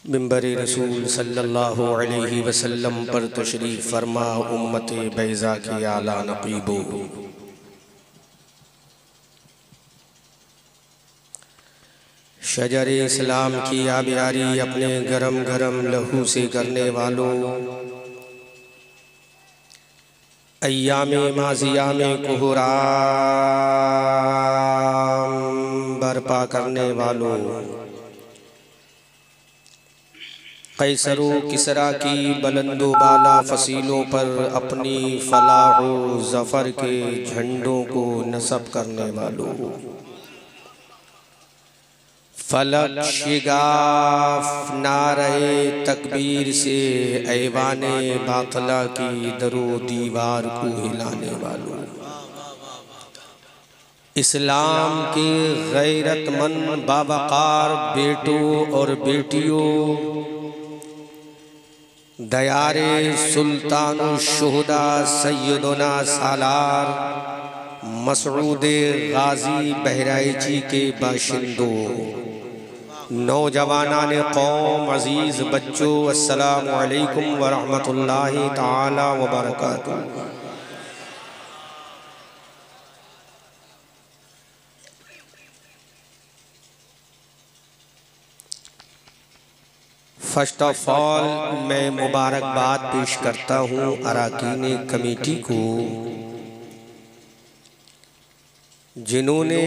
मिंबर रसूल सल्लल्लाहु अलैहि वसल्लम पर तशरीफ़ फरमा उम्मत बैज़ा के आला नक़ीबो। शजर इस्लाम की आबियारी अपने गरम गरम लहू से करने वालों, अय्याम माज़िया में कुहराम बर्पा करने वालों, कैसरो किसरा की बुलंदो बाला फसीलों पर अपनी फलाहो ज़फ़र के झंडों को नस्ब करने वालों, फलक शिगाफ नारे तकबीर से ऐवाने बातला की दरो दीवार को हिलाने वालों, इस्लाम के गैरतमंद बावकार बेटों और बेटियों, दयारे सुल्तान शुहदा सैयदना सालार मसऊद गाजी बहराइची के बाशिंदों, नौजवानान कौम, अजीज़ बच्चों, अस्सलामु अलैकुम व रहमतुल्लाहि ताला व बरकातुहू। फर्स्ट ऑफ ऑल मैं मुबारकबाद पेश करता हूँ अराकीन कमेटी को, जिन्होंने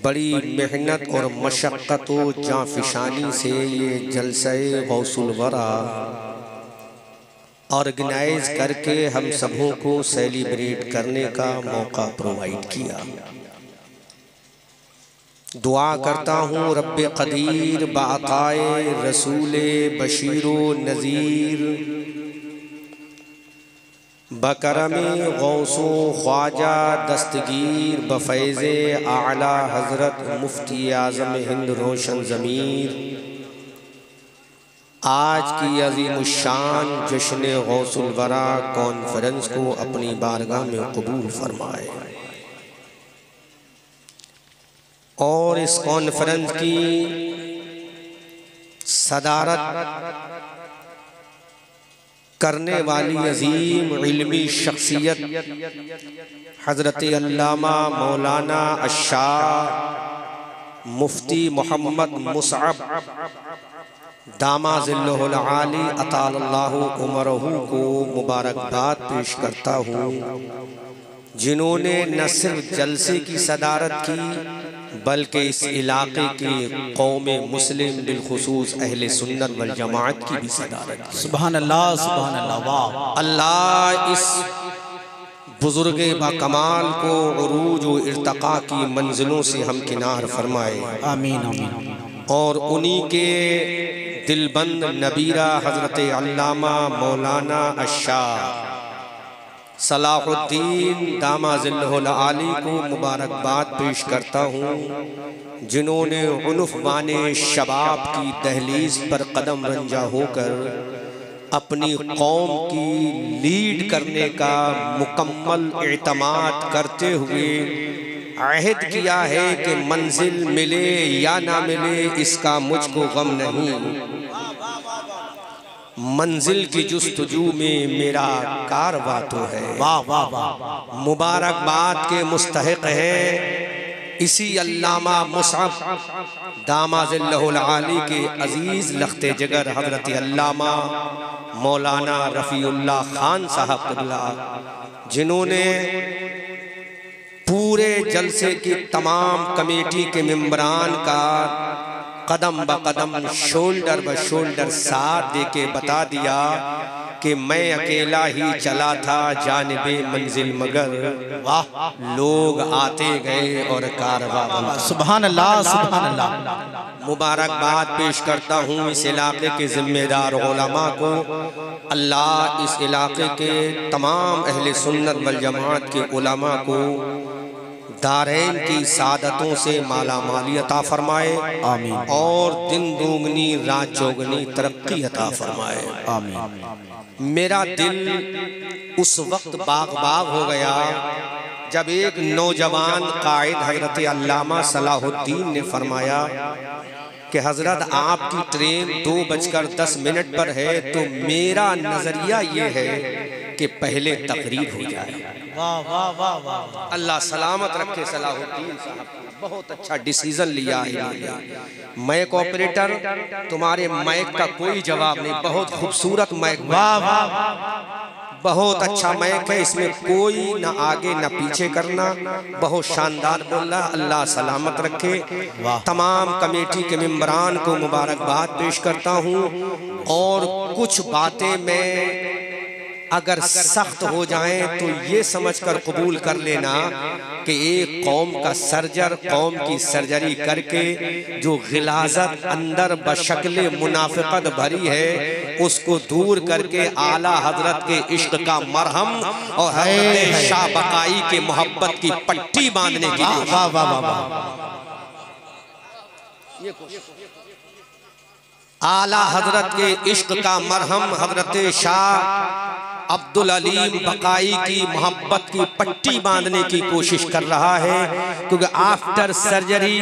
बड़ी मेहनत और मशक्क़त व जांफिशानी से ये जलसे गौसुल वरा ऑर्गेनाइज करके हम सबों को सेलिब्रेट करने का मौका प्रोवाइड किया। दुआ करता हूँ रब्बे क़दीर बाक़ाए रसूले बशीरो नज़ीर बकरमे गौसो ख्वाजा दस्तगीर बफ़ैज़े आला हज़रत मुफ्ती आज़म हिंद रोशन ज़मीर, आज की अज़ीमुश्शान जश्न गौसुल वरा कॉन्फ्रेंस को अपनी बारगाह में कबूल फरमाए और इस कॉन्फ्रेंस की सदारत करने वाली अजीम इल्मी शख्सियत हज़रत अल्लामा मौलाना अशाह मुफ्ती मोहम्मद मुसअब दामाज़िल्लुहुल आली अतालल्लाहु उमरहू को मुबारकबाद पेश करता हूँ, जिन्होंने न सिर्फ जलसे की सदारत की बल्कि इस इलाके की कौम मुस्लिम बिलखुसूस अहले सुन्नत वल जमाअत की भी सदारत की। सुभान अल्लाह, सुभान अल्लाह, वाह। अल्लाह इस बुजुर्ग बाकमाल को उरूज व इर्तका की मंजिलों से हम किनार फरमाए, आमीन आमीन। और उन्हीं के दिलबंद नबीरा हज़रत अल्लामा मौलाना अशाह सलाहुद्दीन दामाज़िल्लुहुल आली को मुबारकबाद पेश करता हूँ, जिन्होंने उनुफ़वाने शबाब की दहलीज पर कदम रंजा होकर अपनी कौम की लीड करने का मुकम्मल एतमाद करते हुए अहद किया है कि मंजिल मिले या ना मिले इसका मुझको गम नहीं, मंजिल की जुस्तजू में मेरा कारवा तो है। वाह वाह वाह। मुबारकबाद के मुस्तहिक हैं इसी अल्लामा मुसअब दामाज़िल्लुहुल आली के अजीज़ लख्ते जगर हज़रत अल्लामा मौलाना रफ़ीउल्लाह खान साहब क़िबला, जिन्होंने पूरे जलसे की तमाम कमेटी के मेंबरान का कदम ब कदम शोल्डर ब शोल्डर साथ दे के बता दिया कि मैं अकेला ही चला था जानिबे मंजिल मगर वाह लोग आते गए और कारवां बना। सुभान अल्लाह, सुभान अल्लाह। मुबारकबाद पेश करता हूँ इस इलाके के जिम्मेदार उलमा को। अल्लाह इस इलाके के तमाम अहले सुन्नत वल जमाअत के उलमा को दारैन की सादतों से माला माली अता फरमाए, आमीन, और दिन दोगुनी रात चौगुनी तरक्की अता फरमाए, आमीन। मेरा दिल उस वक्त बाग बाग हो गया जब एक नौजवान कायद हज़रत अल्लामा सलाहुद्दीन ने फरमाया कि हजरत आपकी ट्रेन 2:10 पर है, तो मेरा नजरिया ये है कि पहले तकरीर हो जाए। वाह वाह वाह वाह, अल्लाह सलामत रखे सलाहुद्दीन साहब, बहुत अच्छा डिसीजन लिया है। मैक ऑपरेटर, तुम्हारे मैक का कोई जवाब नहीं, बहुत खूबसूरत मैक, वाह वाह, बहुत अच्छा मैक है, इसमें कोई न आगे न पीछे करना, बहुत शानदार बोला। अल्लाह सलामत रखे। तमाम कमेटी के मेंबरान को मुबारकबाद पेश करता हूँ। और कुछ बातें मैं अगर सख्त हो जाएं तो ये समझकर कबूल कर लेना कि एक कौम का सर्जर कौम की सर्जरी करके जो गिलाजत अंदर बशक्ल मुनाफिकत भरी है उसको दूर करके आला हजरत के इश्क का मरहम और हजरत शाह बकाई के मोहब्बत की पट्टी बांधने की कोशिश। वाह वाह वाह, आला हजरत के इश्क का मरहम हजरत शाह अब्दुल अलीम बकाई की मोहब्बत की पट्टी बांधने की कोशिश कर रहा है, क्योंकि आफ्टर सर्जरी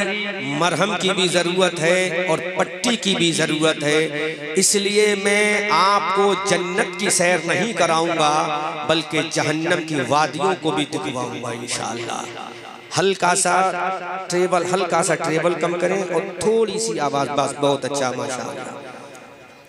मरहम की भी ज़रूरत है और पट्टी की भी ज़रूरत है। इसलिए मैं आपको जन्नत की सैर नहीं कराऊंगा बल्कि जहन्नम की वादियों को भी दिखवाऊंगा इंशाअल्लाह। हल्का सा ट्रेबल कम करें और थोड़ी सी आवाज़, बस बहुत अच्छा माशाअल्लाह,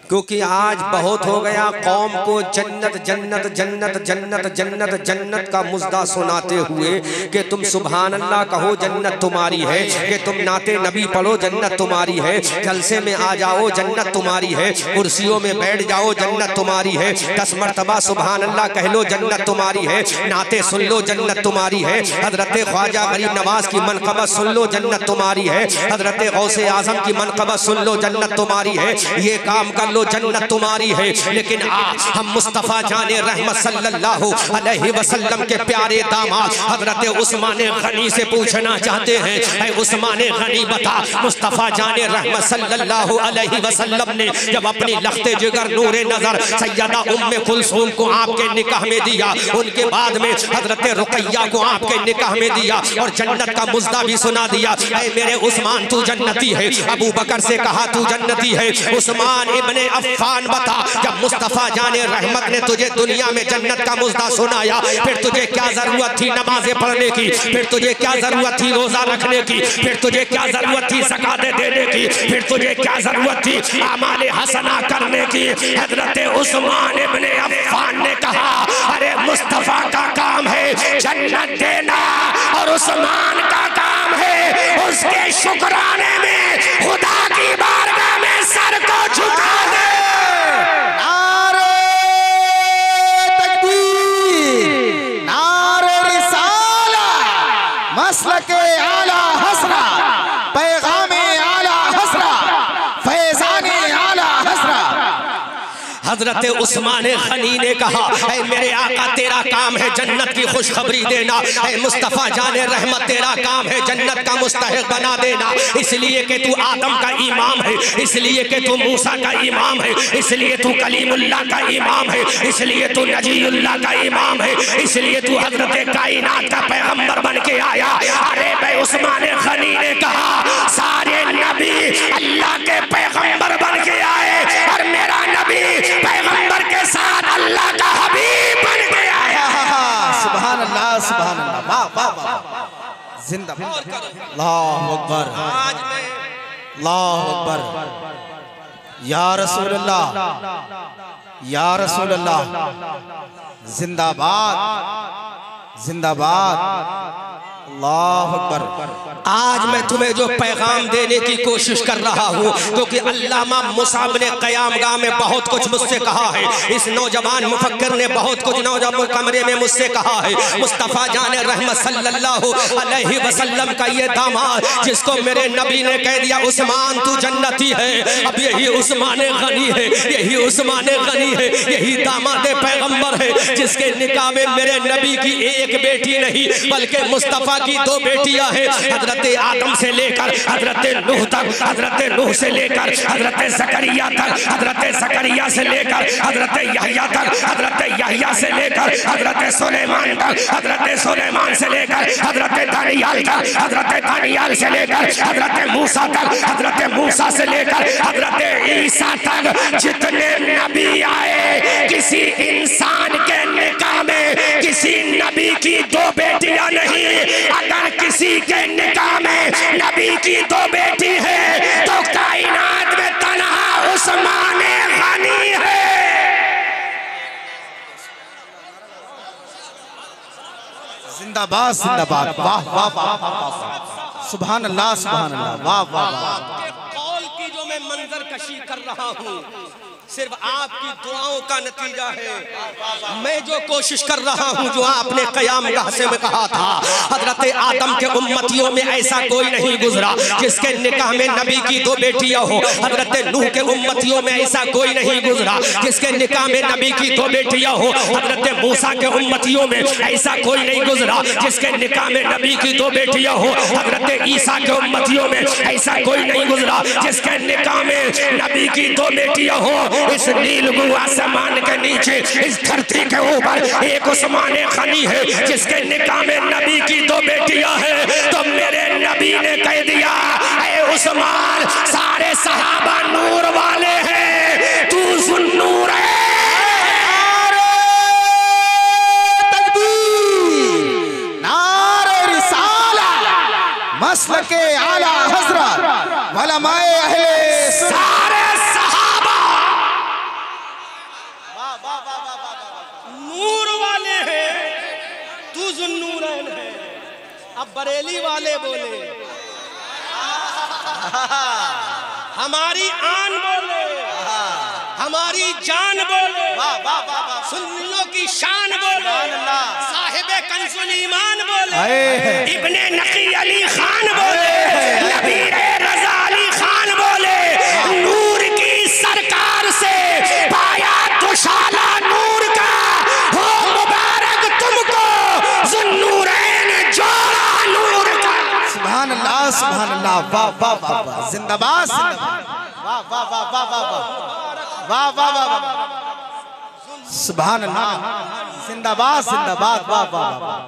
क्योंकि आज बहुत हो गया कौम को जन्नत जन्नत जन्नत जन्नत जन्नत जन्नत का मुज़्दा सुनाते हुए कि तुम सुभान अल्लाह कहो जन्नत तुम्हारी है, कि तुम नाते नबी पढ़ो जन्नत तुम्हारी है, जलसे में आ जाओ जन्नत तुम्हारी है, कुर्सियों में बैठ जाओ जन्नत तुम्हारी है, 10 मरतबा सुभान अल्लाह कह लो जन्नत तुम्हारी है, नाते सुन लो जन्नत तुम्हारी है, हजरत ख्वाजा गरीब नवाज की मनक़बत सुन लो जन्नत तुम्हारी है, हजरत गौसे आज़म की मनक़बत सुन लो जन्नत तुम्हारी है, ये काम कर लो जन्नत तुम्हारी है। लेकिन आज हम मुस्तफ़ा जाने रहमत सल्लल्लाहु अलैहि वसल्लम के प्यारे दामाद हजरत उस्मान गनी से पूछना चाहते हैं, ऐ उस्मान गनी बता, मुस्तफ़ा जाने रहमत सल्लल्लाहु अलैहि वसल्लम ने जब अपनी लख्ते जिगर नूरे नजर सैयदा उम्मे कुलसूम को आपके निकाह में दिया, उनके बाद में हजरत रुकैया को आपके निकाह में दिया और जन्नत का मुज़्दा भी सुना दिया, ऐ मेरे उस्मान तू जन्नती है। अबू बकर से कहा तू जन्नती है। उस्मान इब्ने अफ़्फ़ान बता, जब मुस्तफ़ा जाने रहमत ने तुझे दुनिया में जन्नत का मुज़्दा सुनाया, फिर तुझे क्या जरूरत थी नमाज़ें पढ़ने की, फिर तुझे क्या जरूरत थी रोजा रखने की, फिर तुझे क्या जरूरत थी ज़कात देने की, फिर तुझे क्या जरूरत थी आमाले हसना करने की। हजरत उस्मान इब्ने अफ़्फ़ान ने कहा, अरे मुस्तफ़ा का काम है जन्नत देना और उस्मान का काम है उसके शुक्राने में खुदा की बारगाह में सर को झुका दे। मसलके आला हसरा, पैगामे आला हसरा, फैज़ाने आला हसरा। हजरत उस्मान गनी ने कहा, ऐ मेरे आका तेरा काम है जन्नत की खुशखबरी देना, ऐ मुस्तफ़ा जाने रहमत तेरा काम है जन्नत का मुस्तहिक बना देना। इसलिए कि तू आदम का इमाम है, इसलिए कि तू मूसा का इमाम है, इसलिए तू कलीमुल्लाह का इमाम है, इसलिए तू नजीउल्लाह का इमाम है, इसलिए तू हजरत कायनात का पैगंबर बन के आया। अरे भाई उस्मान गनी ने कहा, सारे नबी अल्लाह के पैगंबर बन के आए और मेरा नबी पैगंबर के साथ अल्लाह का हबीब बन के आया। सुभान अल्लाह सुभान अल्लाह, वाह वाह वाह, जिंदाबाद, अल्लाहु अकबर, अल्लाहु अकबर, या रसूल अल्लाह, या रसूल अल्लाह, जिंदाबाद जिंदाबाद, अल्लाहु अकबर। आज मैं तुम्हें जो पैगाम देने की कोशिश कर रहा हूँ, क्योंकि अल्लामा मुसाब ने क़यामगाह में बहुत कुछ मुझसे कहा है, इस नौजवान मुफक्किर ने बहुत कुछ नौजवान कमरे में मुझसे कहा है। मुस्तफ़ा जाने रहमत सल्लल्लाहु अलैहि वसल्लम का ये दामाद जिसको मेरे नबी ने कह दिया उस्मान तू जन्नती है, अब यही उस्मान गनी है, यही उस्मान गनी है, यही दामाद पैगंबर है जिसके निकाह में मेरे नबी की एक बेटी नहीं बल्कि मुस्तफ़ा मुस्तफा की दो बेटियां हैं, हजरत आदम से लेकर हजरत नूह तक, हजरत नूह से लेकर हजरत जकरिया तक, हजरत जकरिया से लेकर हजरत यहया तक, हजरत यहया से लेकर हजरत सुलेमान तक, हजरत सुलेमान से लेकर हजरत दानियाल तक, हजरत दानियाल से लेकर हजरत मूसा तक, हजरत मूसा से लेकर हजरत ईसा तक जितने नबी आए, किसी इंसान के निकाह में किसी नबी की दो बेटियां नहीं। अगर किसी के निकाह में नबी की दो बेटी है तो कायनात में तन्हा उस्मान गनी है। जिंदाबाद जिंदाबाद, वाह वाह वाह, सुभान अल्लाह सुभान अल्लाह, वाह वाह वाह। कौल की जो मैं मंजर कशी कर रहा हूँ सिर्फ आपकी दुआओं का नतीजा है। मैं जो कोशिश कर रहा हूँ, जो आपने क़यामगाह से में कहा था, हजरत आदम के उम्मतियों में ऐसा कोई नहीं गुजरा जिसके निकाह में नबी की दो बेटियां हो। हजरत नूह के उम्मतियों में ऐसा कोई नहीं गुजरा जिसके निकाह में नबी की दो बेटियां हो। हजरत मूसा के उम्मतियों में ऐसा कोई नहीं गुजरा जिसके निकाह में नबी की दो बेटियां हो। हजरत ईसा के उम्मतियों में ऐसा कोई नहीं गुजरा जिसके निकाह में नबी की दो बेटियां हो। इस नीलगु आसमान के नीचे, इस धरती के ऊपर एक उस्मान गनी है जिसके निकाह में नबी की दो बेटियां हैं। तो मेरे नबी ने कह दिया, ऐ उस्मान, सारे सहाबा नूर वाले हैं, तू ज़ुन्नूर है। नारे रिसाला, मसलके आला हज़रत उलमाए अहले सारे सहाबा नूर वाले हैं, तू ज़ुन्नूरैन है। अब बरेली वाले बोले, हमारी आन बोले, हमारी जान बोले, सुन्नियों की शान बोले, साहिबे कंजुल ईमान बोले, इब्ने नकी अली खान बोले, नबीरे रज़ा अली खान बोले, नूर की सरकार से पाया दुशाला नूर का, हो मुबारक तुमको ज़ुन्नूरैन जोड़ा नूर का। सुभान अल्लाह सुभान अल्लाह, वाह वाह वाह वाह, जिंदाबाद जिंदाबाद, वाह वाह वाह वाह वाह वाह वाह वाह वाह, सुभान अल्लाह, जिंदाबाद जिंदाबाद, वाह वाह वाह।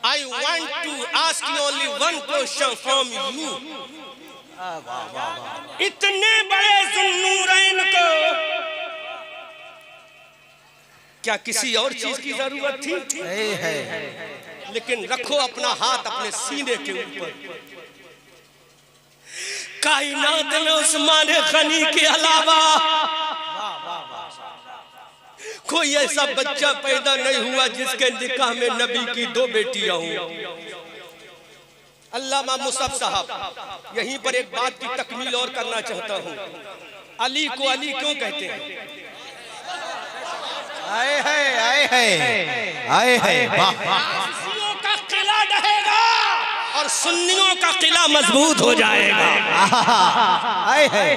I want to ask you only one question from you. इतने बड़े ज़ुन्नूरैन को क्या किसी और चीज की जरूरत थी? लेकिन रखो अपना हाथ अपने सीने के ऊपर। कायनात में उस्मान गनी के अलावा कोई ऐसा बच्चा पैदा नहीं हुआ जिसके निकाह में नबी की दो बेटियां हों। अल्लामा मुसअब साहब, यहीं पर एक बात की तकमील और करना चाहता हूँ। अली को अली क्यों कहते हैं? आए है आए है आए है, शियों का किला ढहेगा और सुन्नियों का किला मजबूत हो जाएगा। आए है,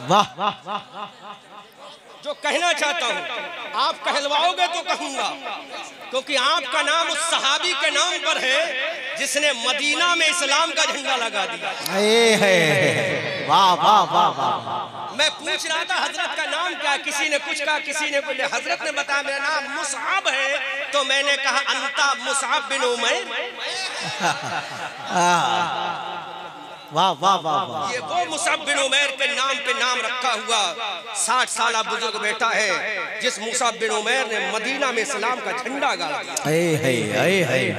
वाह। जो कहना चाहता हूँ आप कहलवाओगे तो कहूंगा, क्योंकि आपका नाम उस सहाबी के नाम पर है जिसने मदीना में इस्लाम का झंडा लगा दिया। वाह वाह वाह वाह। मैं पूछ रहा था हजरत का नाम क्या, किसी ने कुछ कहा, किसी ने बोले, हजरत ने बताया मेरा नाम मुसअब है, तो मैंने कहा अंता मुसअब बिन उमैर। वाह वाह वाह वाह। ये वो मुसअब बिन उमैर के नाम पे नाम रखा हुआ 60 साल बुजुर्ग बेटा है जिस मुसअब बिन उमैर ने मदीना में इस्लाम का झंडा गाड़ा।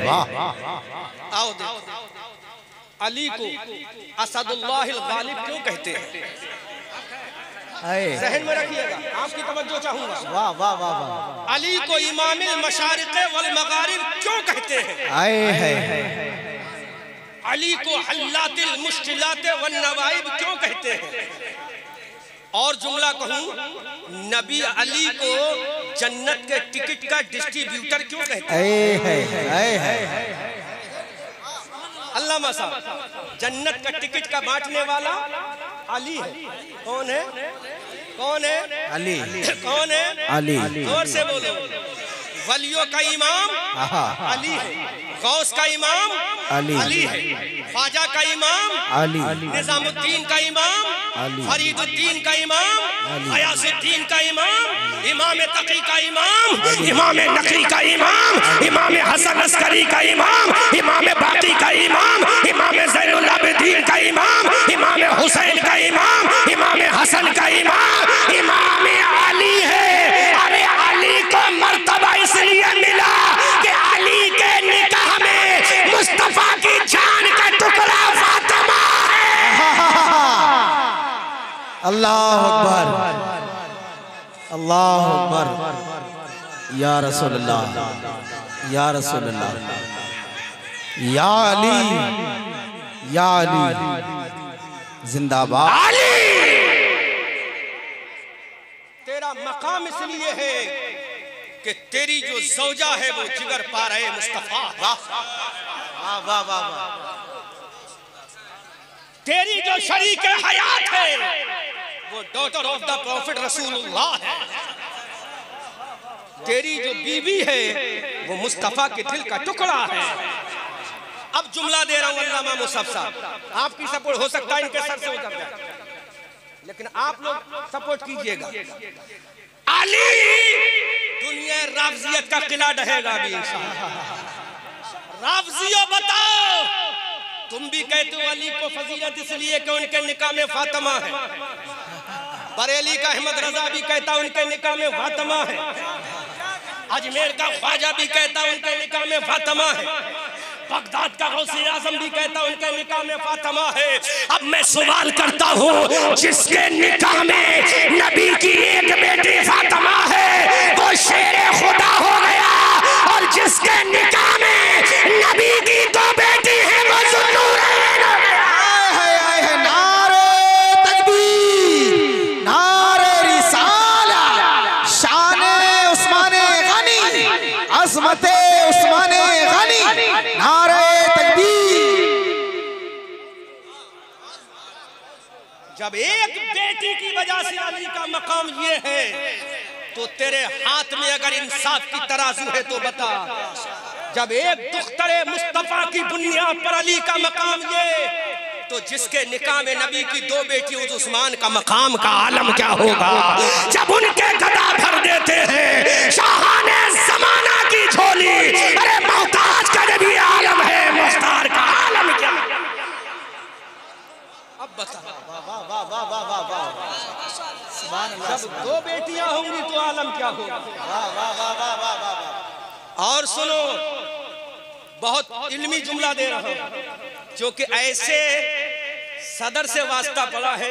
वाह। आओ देखो, अली को असदुल्लाहिल गालिब क्यों कहते हैं? जहन में रखिएगा, आपकी तवज्जो चाहूंगा। वाह वाह वाह वाह। अली को इमामिल मशारिक़ वल मगारिब क्यों कहते हैं? अली को हल्लातिल मुश्किलात वन नवाइब क्यों कहते हैं? और जुमला कहूं, नबी अली को जन्नत के टिकट का डिस्ट्रीब्यूटर क्यों कहते हैं? अल्लामा साहब, जन्नत का टिकट का बांटने वाला अली है। कौन है? कौन है? अली। कौन है? अली। जोर से बोलो। वलियों का इमाम अली है, गौस का इमाम अली है, ख्वाजा का इमाम अली, निजामुद्दीन का इमाम अली, फरीदुद्दीन का इमाम, गयासुद्दीन का इमाम, इमाम तकी का इमाम, इमाम नकी का इमाम, इमाम हसन अस्करी का इमाम, इमाम बाकी का इमाम, इमाम ज़ैनुल आबिदीन का इमाम, इमाम हुसैन का इमाम, इमाम हसन का इमाम, इमाम अली है। अरे अली को मर्तबा इसलिए मिला कि अली के निकाह में मुस्तफा की जान का टुकड़ा फातिमा है। अल्लाह अकबर, अल्लाह अकबर, या रसूल अल्लाह, या रसूल अल्लाह, या अली, या अली जिंदाबाद। अली तेरा मकाम इसलिए है कि तेरी जो ज़ौजा है वो जिगर पा रहे मुस्तफा। वाह वाह वाह वाह। तेरी जो शरीक हयात है वो डॉटर ऑफ द प्रॉफिट रसूलुल्लाह है। तेरी जो बीवी है वो मुस्तफा के दिल का टुकड़ा है। अब जुमला दे रहा हूं अल्लामा मुसअब साहब, आपकी सपोर्ट हो सकता है इनके सर से उतर जाए, लेकिन आप लोग सपोर्ट कीजिएगा। अली दुनिया राफजियत का किला ढहेगा भी इंशाअल्लाह। राफजियों बताओ, तुम भी कहते हो अली को फजीलत इसलिए कि उनके निकाह में फातिमा है। बरेली का अहमद रजा भी कहता उनके निकाह में फातिमा है। अजमेर का ख्वाजा भी कहता उनके निकाह में फातिमा है। बगदाद का गौसे आजम भी कहता उनके निकाह में फातिमा है। अब मैं सवाल करता हूँ, जिसके निकाह में नबी की एक बेटी फातिमा है वो शेर खुदा हो गया, और जिसके निकाह में नबी की दो बेटी है वो ज़ुन्नूरैन हो गया। नारे तकबीर, नारे रिसाला, शाने उस्माने गनी, अज़मते उस्माने गनी, नारे तकबीर। जब एक बेटी की वजह से अली का मकाम ये है, तो तेरे हाथ में अगर इंसाफ की तराजू है तो बता। जब एक दुख्तरे मुस्तफा की बुनियाद पर अली का मकाम ये, तो जिसके निकाह में नबी की दो बेटी उस्मान का मकाम का आलम क्या होगा। जब उनके गदा भर देते हैं शाहाने ज़माना की झोली, अरे मोहताज का जब ये आलम है, मुख्तार का आलम क्या। अब बता, जब दो बेटियां होंगी तो आलम क्या होगा। और सुनो, बहुत इल्मी जुमला दे रहा हूं, जो कि ऐसे सदर से वास्ता पड़ा है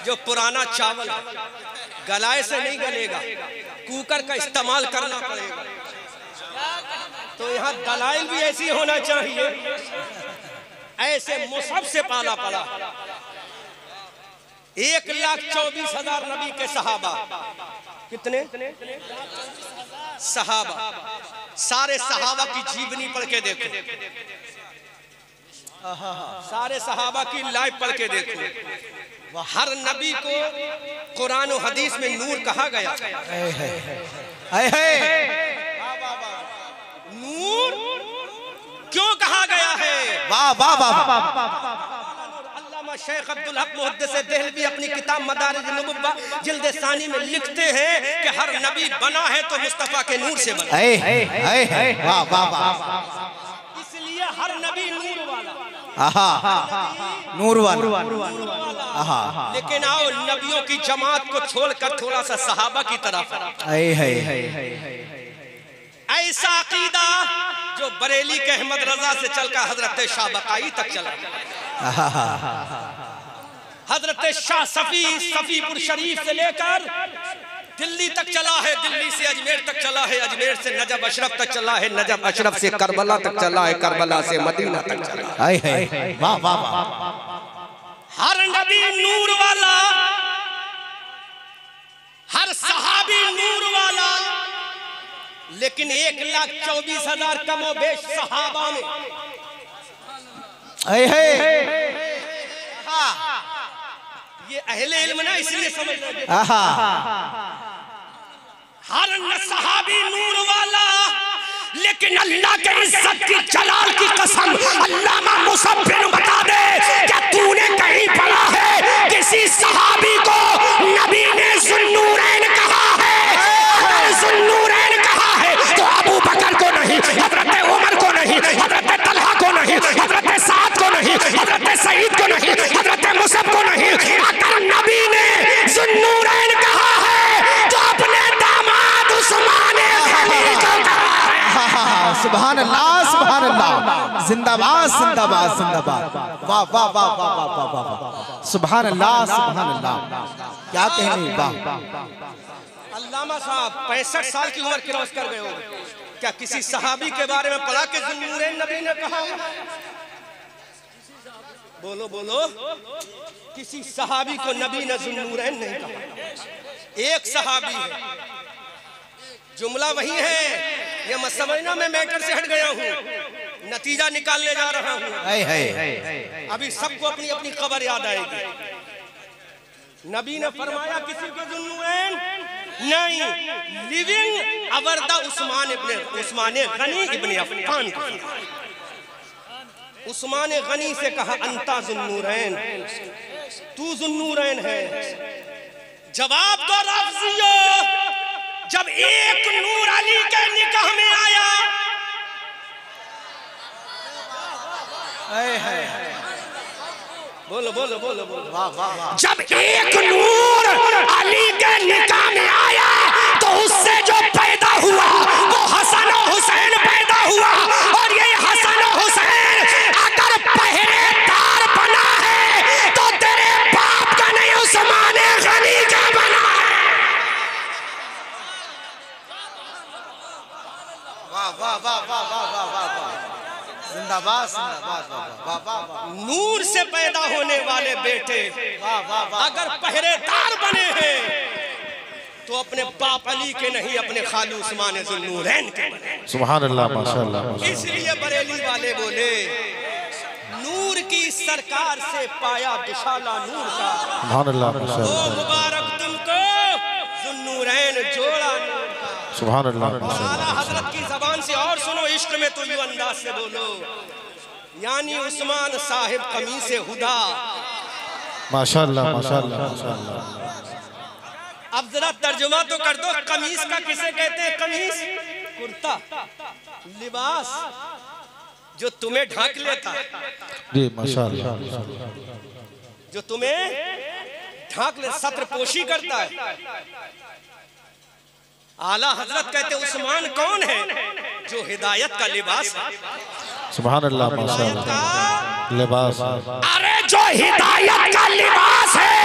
जो पुराना चावल गलाए से नहीं गलेगा, कुकर का इस्तेमाल करना पड़ेगा। तो यहाँ दलाइल भी ऐसी होना चाहिए। ऐसे मुसअब से पाला पड़ा 1,24,000 नबी के सहाबा। कितने सहाबा? सारे सहाबा की जीवनी पढ़ के देखो, सारे सहाबा की लाइफ पढ़ के देखो। हर नबी को कुरान और हदीस में नूर कहा गया। नूर क्यों कहा गया है? वाह वाह वाह। शेख अब्दुल हक मुहद्दिस देहलवी अपनी किताब मदारिज नबुव्वा जिल्द सानी में लिखते हैं कि हर नबी बना है तो मुस्तफा के नूर से बना। वाह वाह वाह। इसलिए हर नबी नूर वाला, नूर वाला। लेकिन आओ नबियों की जमात को छोड़कर थोड़ा सा सहाबा की तरफ। ऐसा अकीदा जो बरेली के अहमद रजा से चलकर हजरत शाह बकाई तक चला, हजरत शाह सफीपुर शरीफ से लेकर दिल्ली तक चला है, दिल्ली से अजमेर तक चला है, अजमेर से नजब अशरफ तक चला है, नजब अशरफ से करबला तक चला है, करबला से मदीना तक चला है। वाह वाह वाह। हर नबी नूर वाला, हर सहाबी नूर वाला, लेकिन 1,24,000 कमोबेश सहाबा में ये अहले इल्म ना इसलिए समझ रहे हर सहाबी नूर वाला, लेकिन अल्लाह के इज्जत की जलाल की कसम अल्लामा मुसव्विर बता दे क्या तूने कहीं पढ़ा है किसी सहाबी को नबी ने ज़ुन्नूरैन कहा है? अगर ज़ुन्नूरैन कहा है तो अबू बकर को नहीं, हजरत उमर को नहीं, हजरत तलहा को नहीं, हजरत साद को नहीं, हजरत सईद को नहीं, हजरत मुसअब को नहीं। अगर नबी ने ज़ुन्नूरैन कहा है तो अपने दामाद उस्मान गनी को कहा है। सुभान अल्लाह, सुभान अल्लाह, जिंदाबाद जिंदाबाद जिंदाबाद। वाह वाह वाह वाह वाह वाह वाह, सुभान अल्लाह सुभान अल्लाह, क्या कहने। वाह अल्लामा साहब 65 साल की उम्र क्रॉस कर गए हो, क्या किसी सहाबी के बारे में पढ़ा के ज़ुन्नूरैन नबी ने कहा? बोलो बोलो, किसी सहाबी को नबी ने ज़ुन्नूरैन नहीं कहा। एक सहाबी है, जुमला वही है, ये मत समझना मैं मैटर से हट गया हूँ, नतीजा निकालने जा रहा हूँ। अभी सबको अपनी अपनी खबर याद आएगी। नबी ने फरमाया किसी को ज़ुन्नूरैन नहीं, लिविंग अवर्दा उस्मान गनी इब्न अफ़्फ़ान को। उस्मान गनी से कहा अंता ज़ुन्नूरैन, तू ज़ुन्नूरैन है। जवाब दो रफ़्ज़ियो, जब एक नूर अली के निकाह में आया, बोलो बोलो बोलो बोलो, वाह वाह वाह। जब एक नूर अली के निकाह में आया तो उससे जो पैदा हुआ वो हसन और हुसैन पैदा हुआ। और ये हसन और हुसैन अगर पहरेदार बना है तो तेरे बाप का नहीं, उस्मान गनी का बना है। वाह वाह वाह वाह वाह वाह वाह, जिंदाबाद जिंदाबाद। नूर से पैदा होने वाले बेटे अगर पहरेदार बने हैं तो अपने बाप अली के नहीं, अपने खालू उस्मान ज़ुन्नूरैन के बने। सुभान अल्लाह, माशाअल्लाह। इसलिए बरेली वाले बोले नूर की सरकार से पाया दुशाला नूर का, सुभान अल्लाह, माशाअल्लाह। ओ मुबारक तुमको ज़ुन्नूरैन जोड़ा नूर का। सुभान अल्लाह। आला हजरत की जबान से और सुनो, इश्क में तो यूं अंदाज से बोलो, यानी उस्मान साहिब कमीज़े हुदा। माशाअल्लाह माशाअल्लाह माशाअल्लाह। अब जरा तर्जुमा तो कर दो, कमीज का किसे कहते हैं? कमीज कुर्ता, लिबास जो तुम्हें ढांक लेता, जी माशाअल्लाह, जो तुम्हें ढांक ले, सत्र पोशी करता है। आला हजरत कहते उस्मान कौन है? जो हिदायत का लिबास है। सुभान अल्लाह, माशाअल्लाह। लिबास, अरे जो हिदायत का लिबास है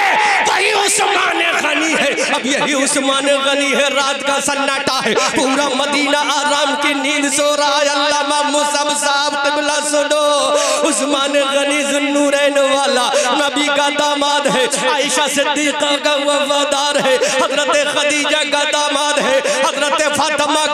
वही उस्मान गनी है। अब यही उस्मान गनी है, रात का सन्नाटा है, पूरा मदीना आराम की नींद सो रहा है। अल्लामा मुसअब साहब क़िबला सुनो, उस्मान गनी ज़ुन्नूरैन वाला नबी का दामाद है, आयशा सिद्दीक़ा का वफादार है, हजरत खदीजा का दामाद है, हजरत फातिमा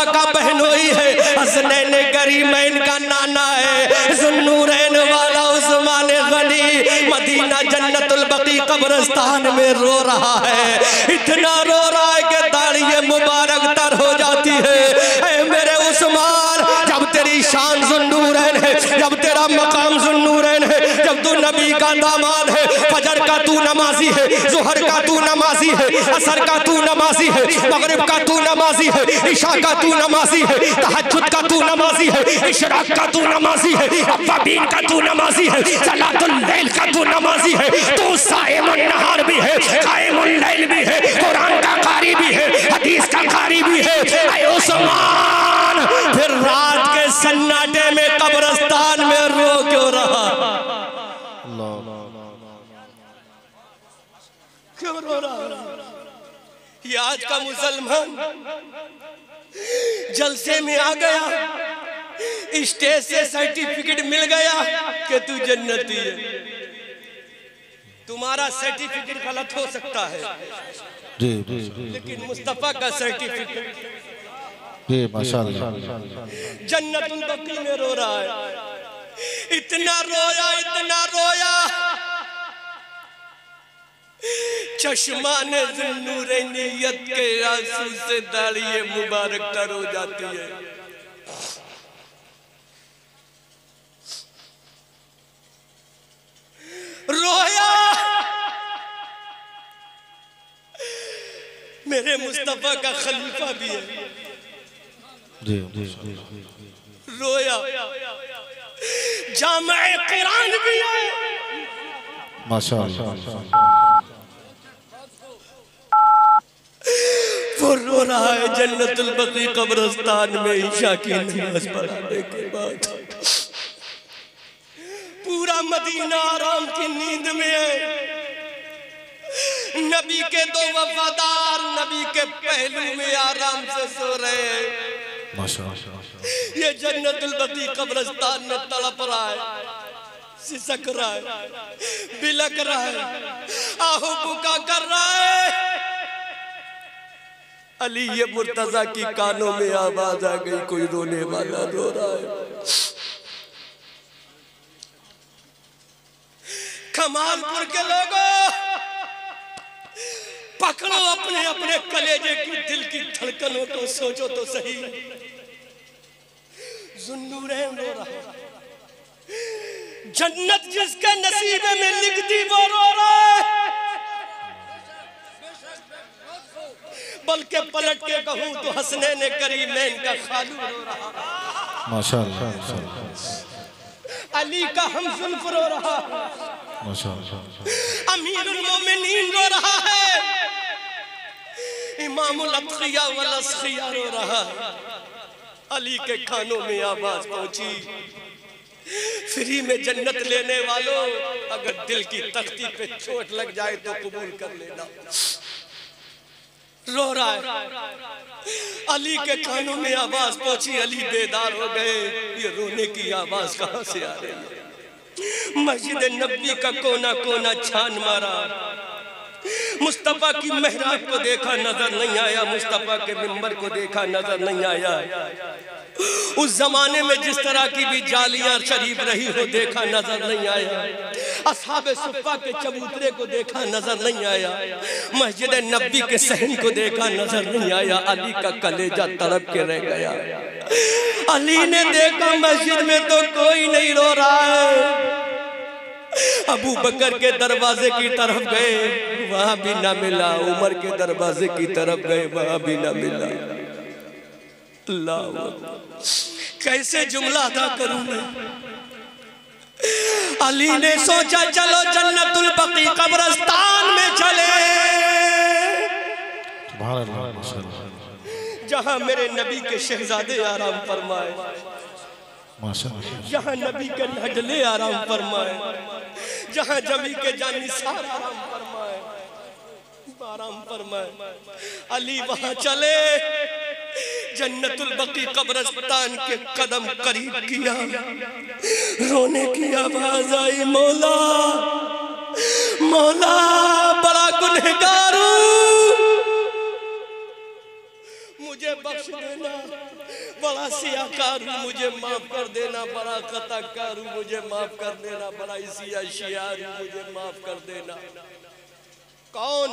का बहनोई है, हसनैन करीमैन का नाना है। ज़ुन्नूरैन वाला उस्मान गनी मदीना जन्नतुल बकी कब्रिस्तान में रो रहा है, इतना रो रहा है कि दाढ़ी मुबारक तर हो जाती है। ऐ मेरे उस्मान, जब तेरी शान ज़ुन्नूरैन है, जब तेरा मकाम ज़ुन्नूरैन है, जब तू नबी का दामाद है, फजर का तू नमाजी है, ज़ुहर का तू नमाजी है, असर का तू नमाजी है, मगरिब का तू नमाजी है, इशा का तू नमाजी है, तहज्जुद का तू नमाजी है, इशराक का तू नमाजी है, अव्वाबीन का तू नमाजी है, सलातुल लैल का तू नमाजी है, तू साइमुन नहार भी है, कायमुल लैल भी है, कुरान का कारी भी है, हदीस का कारी भी है। ऐ उस्मान, फिर रात के सन्नाटे में कब्रिस्तान में रो क्यों रहा? क्यों रो रहा? ये आज का मुसलमान जलसे में आ गया, स्टेज से सर्टिफिकेट मिल गया कि तू जन्नती है। तुम्हारा सर्टिफिकेट गलत हो सकता है जी, लेकिन मुस्तफा का सर्टिफिकेट जी माशाअल्लाह। जन्नतुल बकी में रो रहा है, इतना रोया चश्मा ने ज़ुन्नूरैनियत के आंसू से दाढ़ी मुबारक तर हो जाती है। रोया मेरे मुस्तफा का खलीफा भी है। जी रोया जामे कुरान भी है। माशाअल्लाह। वो रो रहा है जन्नतुल बकी कब्रिस्तान में ईशा की नमाज पढ़ाने के बाद। पूरा मदीना आराम की नींद में है। नबी के दो वफादार नबी के पहलू में आराम से सो रहे हैं। माशाअल्लाह। ये जन्नतुल बकी कब्रिस्तान में तड़प रहा है, सिसक रहा है, बिलक रहा है, आहू बुका कर रहा है। अली ये मुर्तजा की कानों में आवाज आ गई, कोई रोने वाला रो रहा है। कमालपुर के लोगों, पकड़ो अपने अपने कलेजे की दिल की धड़कनों को, सोचो तो सही। ज़ुन्नूरैन रो रहा है। जन्नत जिसके नसीबे में लिख दी वो रो रहा है। बल्कि पलट के कहूं तो हसनैन करीमैन का खालू रो रहा है। माशाअल्लाह। अली का हमजुल्फ रो रहा है। माशाअल्लाह। अमीरुल मोमिनीन रो रहा है। इमामुल अत्किया वल अस्किया रो रहा है। अली के कानों में आवाज पहुंची, फ्री में जन्नत लेने वालों, अगर दिल की तख्ती पे चोट लग जाए तो कबूल कर लेना। रो रहा है। अली के कानों में आवाज पहुंची, अली बेदार हो गए। ये रोने की आवाज कहां से आ रही है? मस्जिद नबी का कोना कोना छान मारा, मुस्तफा की मेहराब को देखा, नजर नहीं आया। मुस्तफा के मिंबर को देखा, नजर नहीं आया। उस जमाने में जिस तरह की भी जालियां शरीफ रही हो, देखा, नजर नहीं आया। असहाबे सुफ़्फ़ा के चबूतरे को देखा, नजर नहीं आया। मस्जिद नबी के सहन को देखा, नजर नहीं आया। अली का कलेजा तड़प के रह गया। अली ने देखा मस्जिद में तो कोई नहीं रो रहा है। अबू बकर के दरवाजे की तरफ गए, वहां भी ना मिला। उमर के दरवाजे की तरफ गए, वहां भी ना मिला। अल्लाह, कैसे जुमला अदा करूं मैं? अली ने सोचा चलो जन्नतुल बकी कब्रिस्तान में चले, जहां मेरे नबी के शहजादे आराम फरमाए, जहां नबी के लाडले आराम फरमाए, जहां जमी के जानिसार आराम फरमाए। अली वहां चले, जन्नतुल बकी कब्रिस्तान के कदम करीब किया, रोने की आवाज आई, मौला मौला बड़ा गुनहगार हूं, मुझे बख्श देना। बड़ा सियाकार हूं, मुझे माफ कर देना। बड़ा खताकार हूं, मुझे माफ कर देना। बड़ा सियार हूं, मुझे माफ कर देना। कौन?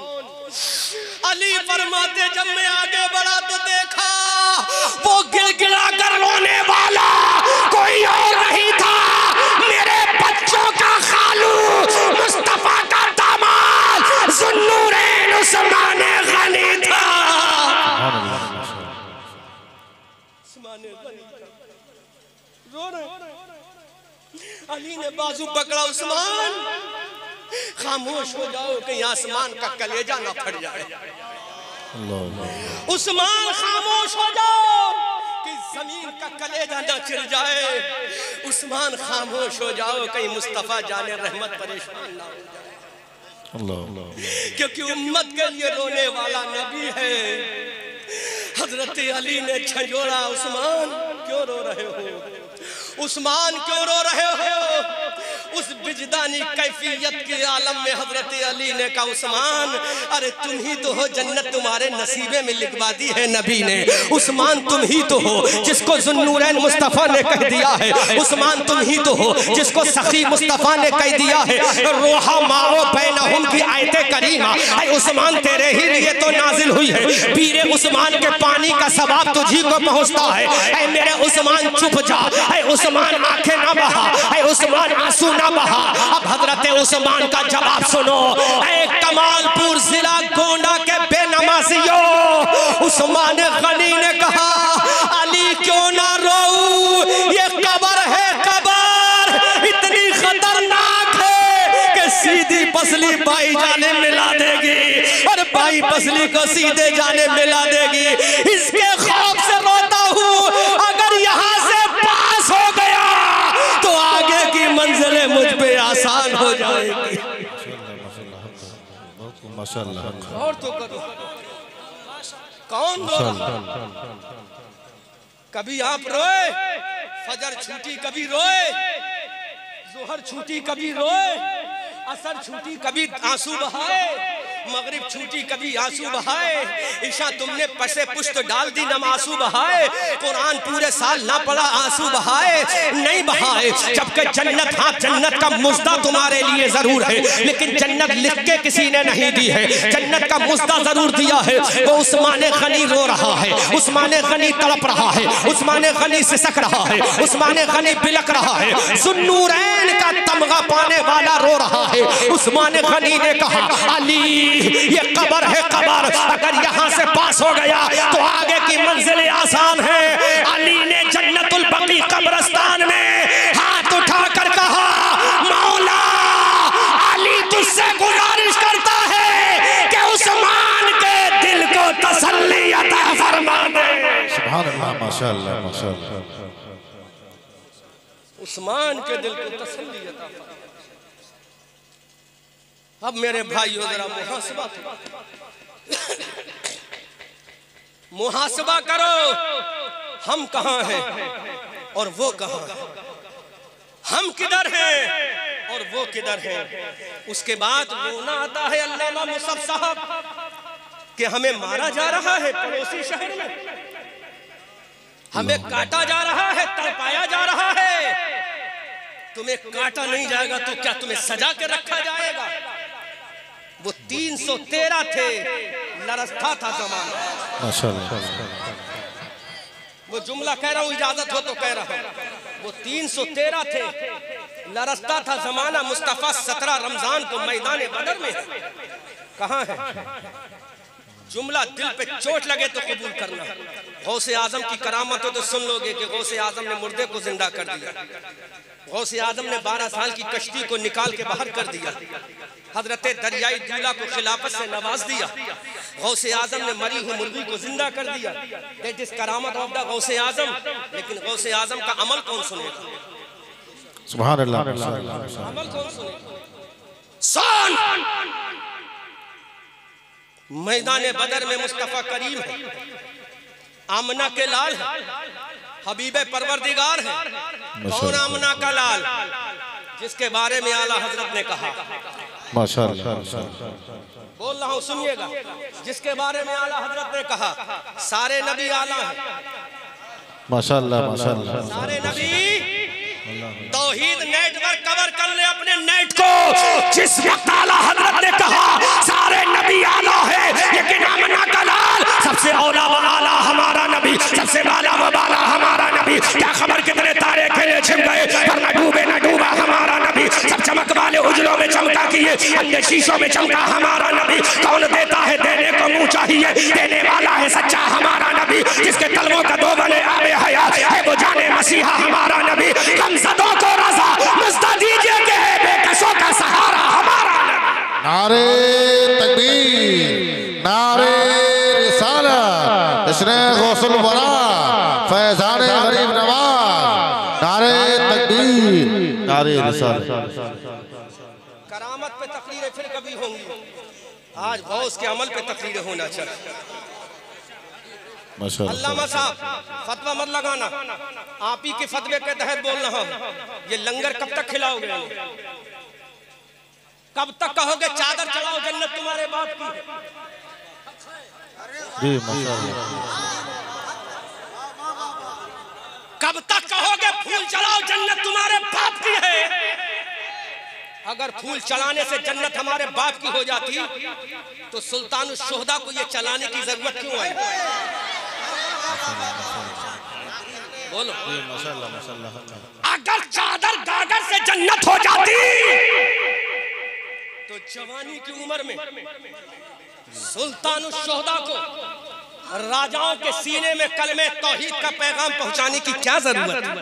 अली फरमाते जब मैं आगे बढ़ा तो देखा वो गिड़गिड़ा कर रोने वाला कोई और नहीं था, मेरे बच्चों का खालू, मुस्तफा का दामाद ज़ुन्नूरैन उस्मान गनी था। अली ने बाजू पकड़ा, उस्मान खामोश हो जाओ कहीं आसमान का कलेजा ना फट जाए। उस्मान खामोश हो जाओ कि जमीन का कलेजा ना चिर जाए। उस्मान खामोश हो जाओ कहीं मुस्तफा जाने रहमत परेशान ना हो जाए, क्योंकि उम्मत के लिए रोने वाला नबी है। हजरत अली ने झंझोड़ा, उस्मान क्यों रो रहे हो? उस्मान क्यों रो रहे हो? उस विजदानी कैफियत के आलम में हजरत अली ने कहा उस्मान अरे तुम ही तो हो, जन्नत तुम्हारे नसीबे में लिखवा दी है नबी ने। उस्मान तुम ही तो हो जिसको ज़ुन्नूरैन मुस्तफ़ा ने कह दिया है। उस्मान तुम ही तो हो जिसको सखी मुस्तफ़ा ने कह दिया है। रोहा माओ बैनहुम की आयते करीमा ऐ उस्मान तेरे ही लिए तो नाजिल हुई है। पीरे उस्मान के पानी का सवाब तुझी को पहुंचता है। ऐ मेरे उस्मान चुप जा, ऐ उस्मान आंखें ना बहा, ऐ उस्मान आंसू ना बहा। अब हजरत उस्मान का जवाब सुनो। ऐ कमालपुर जिला गोंडा के बेनमाजियों, उस्मान गनी ने कहा अली क्यों ना रो, ये कब्र है कब्र इतनी खतरनाक है कि सीधी पसली बाई जाने मिला देगी और बाई पसली को सीधे जाने मिला देगी। इसके खौफ से रोता हूँ, अगर यहाँ से पास हो गया तो आगे की मंजिलें मुझ पे आसान हो जाएगी। माशाअल्लाह। और तो करो कौन रो रहा? कभी आप रोए, फजर छूटी कभी रोए, जोहर छूटी कभी रोए, असर छूटी कभी आंसू बहाए, मगरिब छूटी कभी आंसू बहाए, ईशा तुमने पसे पुष्ट डाल दी नम आंसू बहाए, कुरान पूरे साल ना पढ़ा आंसू बहाए नहीं बहाए। जबकि जन्नत, हाँ जन्नत का मुज्दा तुम्हारे लिए जरूर है, लेकिन जन्नत लिख के किसी ने नहीं दी है। जन्नत का मुज्दा जरूर दिया है। वो उस्मान गनी रो रहा है, उस्मान गनी तड़प रहा है, उस्मान गनी सिसक रहा है, उस्मान गनी बिलक रहा है, ज़ुन्नूरैन का तमगा पाने वाला रो रहा है। उस्मान गनी ने कहा अली ये कब्र है कब्र, अगर यहाँ से पास हो गया तो आगे की मंजिलें आसान है। अली ने जन्नतुल बकी कब्रिस्तान में हाथ उठाकर कहा मौला अली तुझसे गुजारिश करता है कि उस्मान के दिल को तसल्ली अता फरमा दे। सुभान अल्लाह, माशाअल्लाह माशाअल्लाह। उस्मान के दिल को तसल्ली अता फरमा। अब मेरे भाइयों जरा मुहासबा करो, हम कहाँ हैं और वो कहाँ है, हम किधर हैं और वो किधर हैं। उसके बाद रोना आता है अल्लामा मुसफ़ साहब कि हमें मारा जा रहा है पड़ोसी शहर में, हमें काटा जा रहा है, तड़पाया जा रहा है। तुम्हें काटा नहीं जाएगा तो क्या तुम्हें सजा के रखा जाएगा? वो 313 थे, लरसता था जमाना। माशाअल्लाह। वो जुमला कह रहा हूँ, इजाजत हो तो कह रहा हूँ। वो 313 थे, लरसता था जमाना। मुस्तफा 17 रमजान को मैदान बदर में है। कहाँ है? जुमला दिल पे चोट लगे तो कबूल करना। गौसे आजम की करामत हो तो सुन लोगे कि गौसे आजम ने मुर्दे को जिंदा कर दिया। गौसे आजम ने 12 साल की कश्ती को निकाल के बाहर कर दिया। हजरत दरियाई दूल्हा को खिलाफत से नवाज दिया। गौसे आजम ने मरी हुई मुर्गी को जिंदा कर दिया। दैट इज करामत ऑफ द गौसे आजम। लेकिन गौसे आजम का अमल कौन सुनेगा? सुभान अल्लाह। अमल कौन सुनेगा? सुन, मैदान बदर में मुस्तफा करीम है, आमना के लाल है, हबीबे परवरदिगार है। कौन आमना का लाल? जिसके बारे में आला हजरत ने कहा, माशाअल्लाह बोल रहा हूँ सुनिएगा, जिसके बारे में आला हजरत ने कहा सारे नबी आला है, माशाअल्लाह माशाअल्लाह। सारे नबी तौहीद नेटवर्क कवर कर ले अपने नेट को। जिस वक्त आला हजरत ने कहा सारे नबी आला है, लेकिन आमना का लाल सबसे औला व आला हमारा नबी, सबसे बाला व बाला हमारा नबी। क्या खबर कितने तारे खेले छिप गए, पर न डूबे न डूबा हमारा नबी। सब चमक वाले उजलों में चमका किए, अन्य शीशों में चमका हमारा नबी। कौन देता है देने को मुंह चाहिए, देने वाला है सच्चा हमारा नबी। जिसके कलमों का दो बने आबे हयात है, वो जाने मसीहा हमारा नबी। कमज़दों को रज़ा मुस्ता दीजिए कि है बेकसों का सहारा हमारा नबी। नारे तकबीर, नारे रिसालत, इश्क़े गौसुल वरा, फैज़ाने गरीब नवाज, नारे तकबीर, नारे रिसालत। करामत पे तकरीरें फिर कभी होंगी, आज गौस के अमल पे तकरीरें होना चाहिए। अल्लामा साहब फतवा मत लगाना, आप ही के फतवे के तहत बोल रहा हूँ। ये लंगर कब तक खिलाओगे? कब तक कहोगे चादर चढ़ाओ जन्नत तुम्हारे बाप की है? जी माशाअल्लाह। कब तक कहोगे फूल चढ़ाओ जन्नत तुम्हारे बाप की है? अगर फूल चढ़ाने से जन्नत हमारे बाप की हो जाती तो सुल्तानुल शुहदा को ये चलाने की जरूरत क्यों आई? बोलो। माशाअल्लाह माशाअल्लाह। अगर चादर गागर से जन्नत हो जाती तो जवानी की उम्र में सुल्तानुल शुहदा को राजाओं के सीने में कलमे तौहीद का पैगाम पहुंचाने की क्या जरूरत है?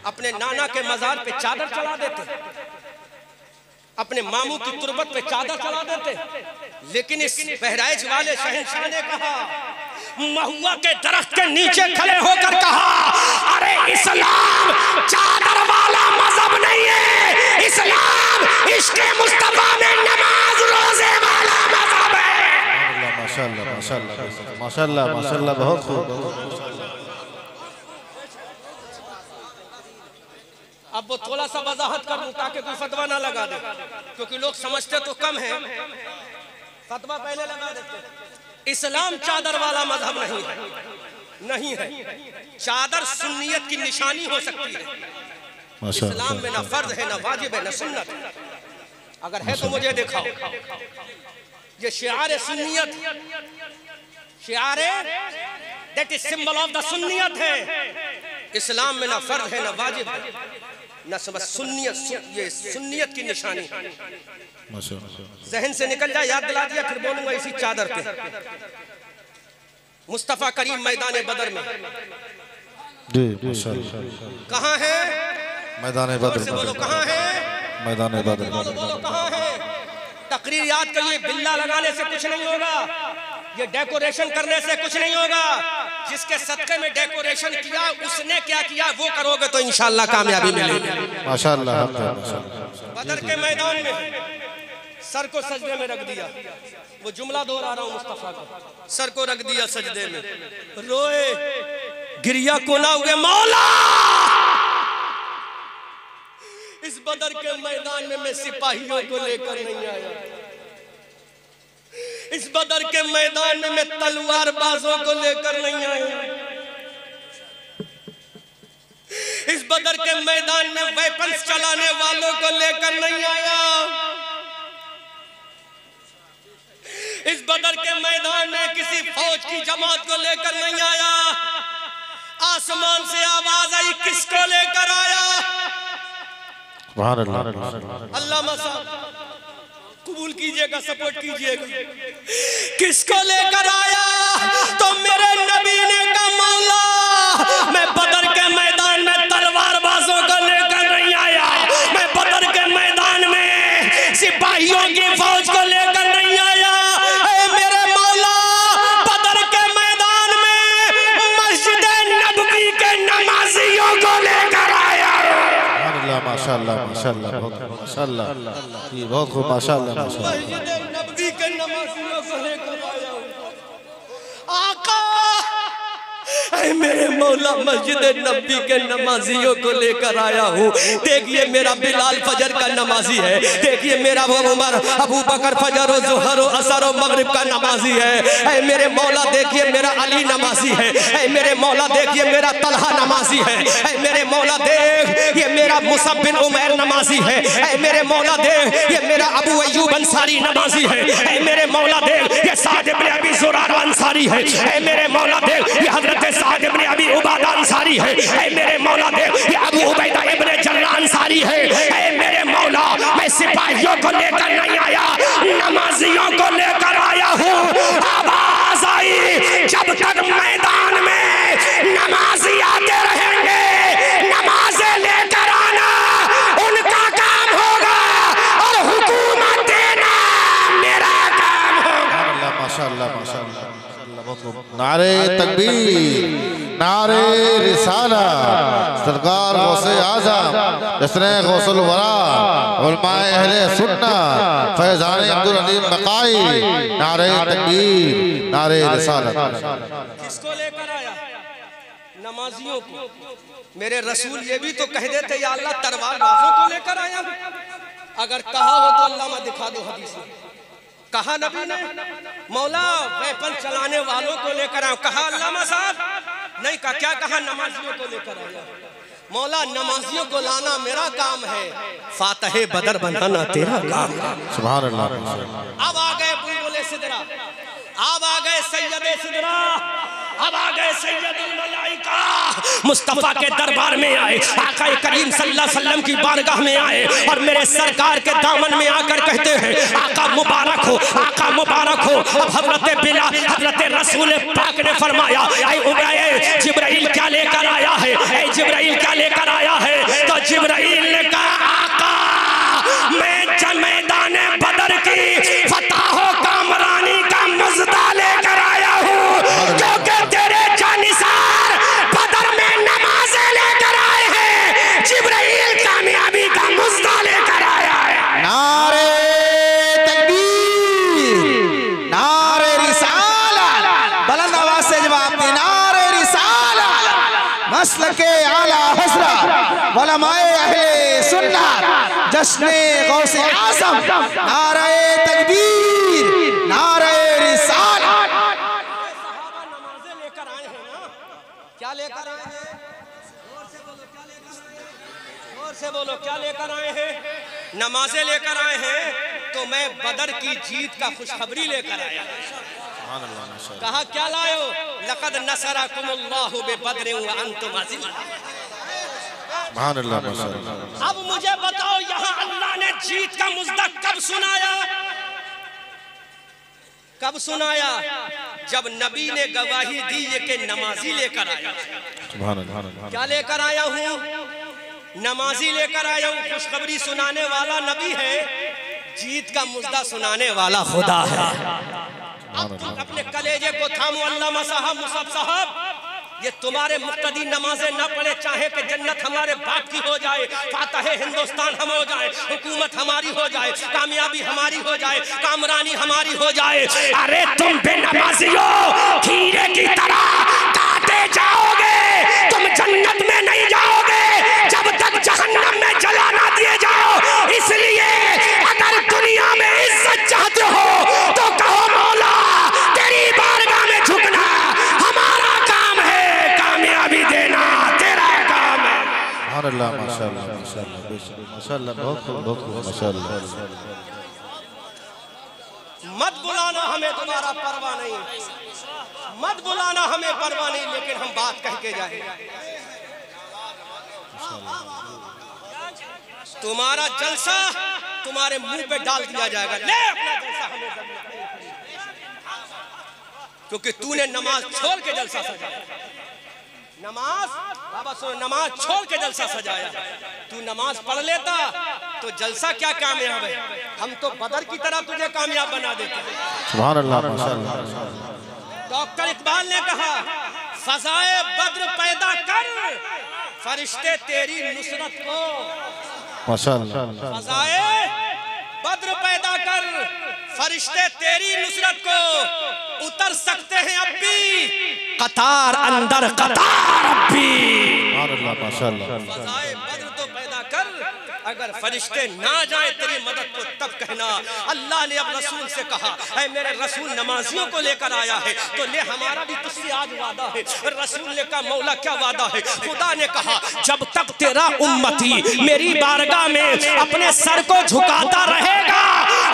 अपने नाना के मजार पे चादर चढ़ा देते, अपने मामू की तुरबत पे चादर चढ़ा देते। लेकिन इस बहराइच वाले शहंशाह ने कहा, महुआ के दरख्त के नीचे खड़े होकर कहा, अरे इस्लाम चादर वाला मजहब नहीं है, इस्लाम इश्क़े मुस्तफा में नमाज रोजे वाला मजहब है। माशाअल्लाह माशाअल्लाह माशाअल्लाह माशाअल्लाह, बहुत खूब। अब वो थोड़ा सा वजाहत कर दूं ताकि कोई फतवा ना लगा दे, क्योंकि लोग समझते तो कम है, फतवा पहले लगा देते। इस्लाम चादर वाला मजहब नहीं है, नहीं है। चादर सुन्नियत की निशानी हो सकती है। इस्लाम में ना फर्ज है, ना वाजिब है, ना सुन्नत है। अगर है तो मुझे दिखाओ। ये शिआर सुन्नियत, शिआर that is symbol of the सुन्नियत है। इस्लाम में ना फर्ज है, ना वाजिब है, ना समझ सुन्नियत, ये सुन्नियत की निशानी है। जहन से निकल जाए, याद दिला दिया, फिर बोलूंगा इसी चादर पे। मुस्तफा करीम मैदान बदर में जी माशाअल्लाह। कहाँ है? मैदान बदर। बोलो कहाँ है? मैदान बदर। बोलो कहाँ है? तकरीर याद करिए, बिल्ला लगाने से कुछ नहीं होगा, ये डेकोरेशन करने से कुछ नहीं होगा। जिसके सदके में डेकोरेशन किया उसने क्या किया वो करोगे तो इंशाअल्लाह कामयाबी मिलेगी। माशाअल्लाह। बदर के मैदान में सर को सजदे में रख दिया, वो जुमला दोहरा रहा हूँ मुस्तफा का, सर को रख दिया सजदे में, रोए गिरिया को ना हुए मौला। इस बदर के मैदान में मैं सिपाहियों को लेकर नहीं आया, इस बदर के मैदान में मैं तलवारबाजों को लेकर नहीं आया, इस बदर के मैदान में वेपन्स चलाने वालों को लेकर नहीं आया, इस बदर के मैदान में किसी फौज की जमात को लेकर नहीं आया। आसमान से आवाज आई, किसको लेकर आया? अल्लामा साहब कबूल कीजिएगा, सपोर्ट कीजिएगा। किसको लेकर आया? तो मेरे नबी ने कहा, मौला मैं बदर के मैदान में तलवारबाजों को लेकर नहीं आया, मैं बदर के मैदान में सिपाहियों की फौज को लेकर नहीं आया, ऐ मेरे मौला बदर के मैदान में मस्जिद नबवी के नमाजियों को लेकर आया। माशाअल्लाह माशाअल्लाह माशाअल्लाह, ये बहुत खूब माशाअल्लाह माशाअल्लाह। मस्जिद नबवी के नमाजियों को लेकर आया आका, ऐ मेरे मौला मस्जिद नबवी के नमाजियों को लेकर आया हूँ। देखिए मेरा बिलाल फजर का नमाजी है, देखिए मेरा उमर अबू बकर फजर और ज़ोहर और असर और मगरिब का नमाजी है। ऐ मेरे मौला देखिए मेरा अली नमाजी है, ऐ मेरे मौला देखिए मेरा तलहा नमाजी है, ऐ मेरे मौला देख ये मेरा मुसअब बिन उमैर नमाजी है, ऐ मेरे मौला देख ये मेरा अबू अय्यूब अंसारी नमाजी है, ऐ मेरे मौला देख ये साद इब्न अबी ज़ुरारा अंसारी है, ऐ मेरे मौला देख ये हजरत साद इब्न अबी उबादा अंसारी है, ऐ मेरे मौला देख ये अबू उबैदा इब्न जर्राह अंसारी है। ऐ मेरे मौला मैं सिपाहियों को लेकर नहीं आया, नमाजियों को लेकर आया हूँ। आवाज आई, जब तक मैदान में नमाजी आते रहेंगे नमाजें लेकर आना उनका काम होगा और हुकूमत देना मेरा काम होगा। माशाअल्लाह माशाअल्लाह। नारे तकबीर, नारे रिसालत, सरकार गौसे आज़म जिसने गौसुल वरा उलमाए अहले सुन्नत फैज़ान अब्दुल अलीम बकाई, नारे तकबीर, नारे रिसालत। किसको लेकर आया? नमाजियों को। मेरे रसूल ये भी तो कह देते या अल्लाह तलवारबाजों को लेकर आया। अगर कहा हो तो अल्लाह में दिखा दो हदीस में। कहा नबी ने मौला वेपन चलाने वालों को लेकर आओ। कहा अल्लामा साहब नहीं कहा, क्या कहा नमाजियों को लेकर आया। मौला नमाजियों को लाना मेरा काम है, फातहे बदर बनाना तेरा काम है। सुभान अल्लाह। अब आ गए बुलबुले सिदरा, अब आ गए सैयदे सिदरा, अब आ गए सैयदुल मलाइका। मुस्तफा के दरबार में आए, आका करीम सल्लल्लाहु अलैहि वसल्लम की बारगाह में आए और मेरे सरकार के दामन में आकर कहते हैं आका मुबारक हो, आका मुबारक हो। अब हजरत बिलाल, हजरत रसूल पाक ने फरमाया ऐ जिब्राइल क्या लेकर आया है, ऐ जिब्राइल क्या लेकर आया है। तो जिब्राइल ने कहा आका मैं मैदान बदर की फतह कामरानी का मुजदा लेकर आया हूँ, क्योंकि तेरे जानिसार बदर में नमाज़ें लेकर आए हैं, जिब्राइल कामयाबी का मुजदा लेकर आया है। नारे तकबीर, नारे रिसालत, बुलंद आवाज से जवाब दे, नारे रिसालत। मसलके आला हज़रत उलमाए अहले सुन्नत, जश्ने गौसे आज़म, नारे तकबीर, नारे रिसालत। सहाबा नमाज़ें लेकर आए हैं ना, क्या लेकर आए हैं? जोर से बोलो क्या लेकर आए हैं? जोर से बोलो क्या लेकर आए हैं? नमाज़ें लेकर आए हैं। तो मैं बदर की जीत का खुशखबरी लेकर आया। कहा क्या लायो? लक़द नसरकुमुल्लाहु बिबद्रिन व अंतुम अज़िल्ला। सुभान अल्लाह। अब मुझे बताओ यहाँ अल्लाह ने जीत का मुजदा कब सुनाया? कब सुनाया? जब नबी ने गवाही दी ये कि नमाजी लेकर आया। सुभान अल्लाह। क्या लेकर आया हूँ? नमाजी लेकर आया हूँ। खुशखबरी सुनाने वाला नबी है, जीत का मुजदा सुनाने वाला खुदा है। अब अपने कलेजे को थामो अल्लामा साहब, मुसअब साहब, ये तुम्हारे मुक्तदी नमाजें न पढ़े, चाहे कि जन्नत हमारे बाप की हो जाए, फातहे हिंदुस्तान हम हो जाए, हुकूमत हमारी हो जाए, कामयाबी हमारी हो जाए, कामरानी हमारी हो जाए, अरे तुम बेनमाजियों हीरे की तरह काटे जाओगे, तुम जन्नत में नहीं जाओगे जब तक जहन्नम में जला ना दिए जाओ। इसलिए अगर दुनिया में इज्जत चाहते हो तो कहो मौला तेरी बारगाह में झुकना हमारा काम है, कामयाबी देना तेरा काम है। सुभान अल्लाह। माशाअल्लाह माशाअल्लाह माशाअल्लाह, बहुत खूब बहुत खूब माशाअल्लाह। मत बुलाना हमें, तुम्हारा परवाह नहीं, मत बुलाना हमें परवाह नहीं, लेकिन हम बात कह के जाएंगे। तुम्हारा जलसा तुम्हारे मुंह पे डाल दिया जाएगा। ले अपना जलसा हमें जरूरत नहीं, क्योंकि तूने नमाज छोड़ के जलसा सजाया। नमाज बाबा सुनो, नमाज छोड़ के जलसा सजाया। तू नमाज पढ़ लेता तो जलसा क्या कामयाब है, हम तो बदर की तरह तुझे कामयाब बना देते। सुभान अल्लाह माशाअल्लाह। डॉक्टर इकबाल ने कहा फजाए बद्र पैदा कर फरिश्ते तेरी नुसरत को, माशाअल्लाह। फजाए बद्र पैदा कर फरिश्ते तेरी नुसरत को, उतर सकते हैं अब भी कतार अंदर कतार अब भी। सुभान अल्लाह माशाअल्लाह। फजाए बद्र तो पैदा कर, अगर फरिश्ते ना जाए तेरी मदद को तब कहना। अल्लाह ने अब रसूल से कहा है मेरे रसूल नमाजियों को लेकर आया है, तो ले हमारा भी तुझसे आज वादा है। रसूल ने कहा मौला क्या वादा है? खुदा ने कहा जब तक तेरा उम्मती मेरी बारगाह में अपने सर को झुकाता रहेगा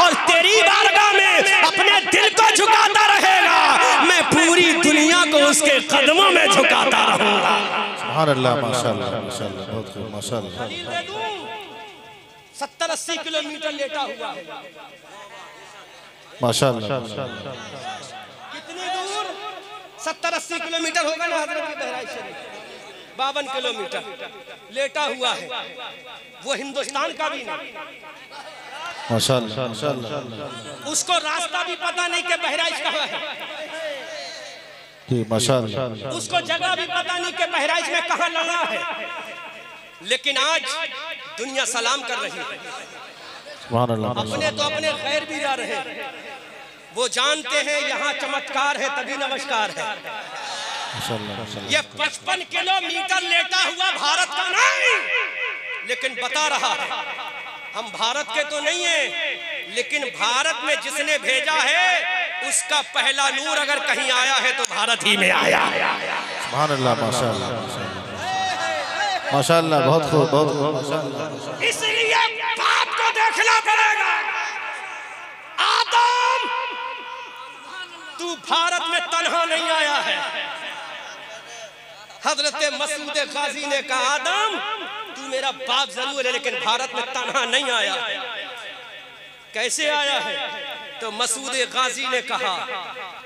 और तेरी बारगाह में अपने दिल को झुकाता रहेगा, मैं पूरी दुनिया को उसके कदमों में झुकाता रहूंगा। सुभान अल्लाह माशाअल्लाह माशाअल्लाह, बहुत खूब माशाअल्लाह। 70-80 किलोमीटर लेटा हुआ है। माशाअल्लाह। कितनी दूर? 70-80 किलोमीटर होगा ना हजरत बहराइच शरीफ, 52 किलोमीटर लेटा हुआ है। वो हिंदुस्तान का भी नहीं, माशाअल्लाह माशाअल्लाह। उसको रास्ता भी पता नहीं कि बहराइच कहाँ है, जी माशाअल्लाह। उसको जगह भी पता नहीं कि बहराइच में कहाँ लगा है, लेकिन आज दुनिया सलाम कर रही है। सुभान अल्लाह। अपने तो अपने खैर भी जा रहे हैं, वो जानते हैं यहाँ चमत्कार है तभी नमस्कार है। ये 55 किलोमीटर लेटा हुआ भारत का नहीं, लेकिन बता रहा है हम भारत के तो नहीं है, लेकिन भारत में जिसने भेजा है उसका पहला नूर अगर कहीं आया है तो भारत ही में आया। सुभान अल्लाह, माशाअल्लाह, माशाअल्लाह, बहुत खूब, बहुत खूब, माशाअल्लाह। इसलिए बात को देखना पड़ेगा। आदम, तू भारत में तन्हा नहीं आया है। हजरत मसूद गाजी ने कहा, आदम तू मेरा बाप जरूर है, लेकिन भारत में तन्हा नहीं आया। कैसे आया है? तो मसूद गाजी ने कहा,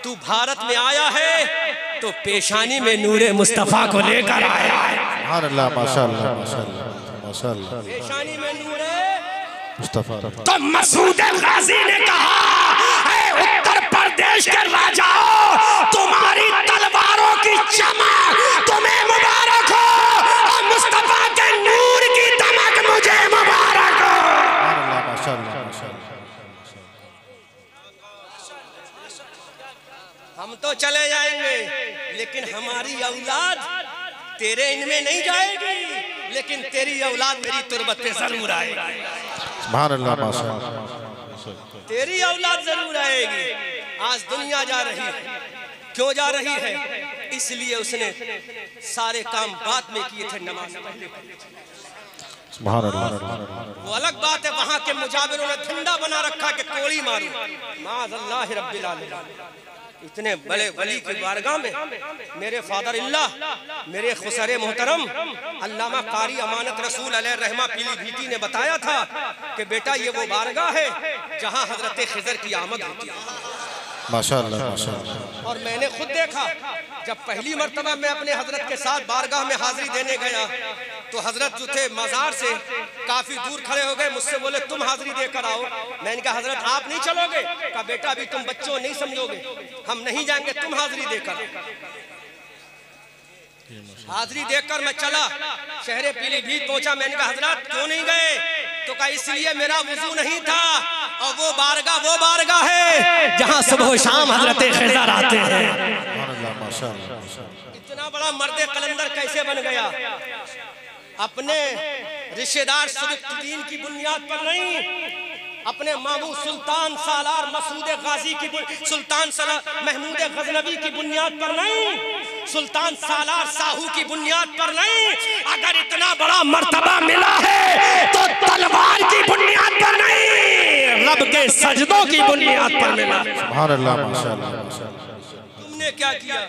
तू भारत में आया है तो पेशानी में नूरे मुस्तफा को लेकर आया है। सुभान अल्लाह, माशाअल्लाह, माशाअल्लाह, माशाअल्लाह, पेशानी में नूरे मुस्तफा। तो मसूद गाजी ने कहा, उत्तर प्रदेश के राजाओं, तुम्हारी तलवारों की चमक तुम्हें मुबारक हो, और मुस्तफा के नूर की दमक मुझे मुबारक हो। माशाअल्लाह, माशाअल्लाह। हम तो चले जाएंगे, लेकिन हमारी औलाद तेरे इनमें नहीं जाएगी, लेकिन तेरी औलाद मेरी तुरबत पे जरूर आएगी। सुभान अल्लाह, माशाअल्लाह, तेरी औलाद जरूर आएगी। आज दुनिया जा रही है, क्यों जा रही है? इसलिए उसने सारे काम बाद में किए थे, नमाज पहले। सुभान अल्लाह। वो अलग बात है, वहां के मुजाबिरों ने ठंडा बना रखा कि कोड़ी मारो। माज़अल्लाह रब्बिल आलमीन। इतने बड़े वली की बारगाह में मेरे फादर इल्लाह, मेरे खुसरे मोहतरम अल्लामा कारी अमानत रसूल अलैहि रहमा पीलीभीती ने बताया था कि बेटा ये वो बारगाह है जहां हजरत खिजर की आमद होती है। माशाअल्लाह, माशाअल्लाह। और मैंने खुद देखा, जब पहली मर्तबा मैं अपने हजरत के साथ बारगाह में हाजिरी देने गया तो हजरत जो थे मजार से काफी दूर खड़े हो गए, मुझसे बोले तुम हाजिरी देकर आओ। मैंने कहा हजरत आप नहीं चलोगे? कहा बेटा अभी तुम बच्चों नहीं समझोगे, हम नहीं जाएंगे, तुम हाजिरी देकर। हाजिरी देकर मैं चला, शहरे पीलीभीत पहुंचा। मैंने कहा हजरत क्यों नहीं गए? तो कहा इसलिए मेरा वुजू नहीं था, और वो बारगाह है जहां सुबह शाम हजरत खिजर आते हैं। इतना बड़ा मर्दे कलंदर कैसे बन गया? अपने रिश्तेदार सदुद्दीन की बुनियाद पर नहीं, अपने मामू सुल्तान सालार मसूद गाजी की, सुल्तान महमूद गजनवी की बुनियाद पर नहीं, सुल्तान सालार साहू की बुनियाद पर नहीं। अगर इतना बड़ा मर्तबा मिला है तो तलवार की बुनियाद पर नहीं, रब के सजदों की बुनियाद पर मिला। सुभान अल्लाह, माशाअल्लाह, माशाअल्लाह। तुमने क्या किया?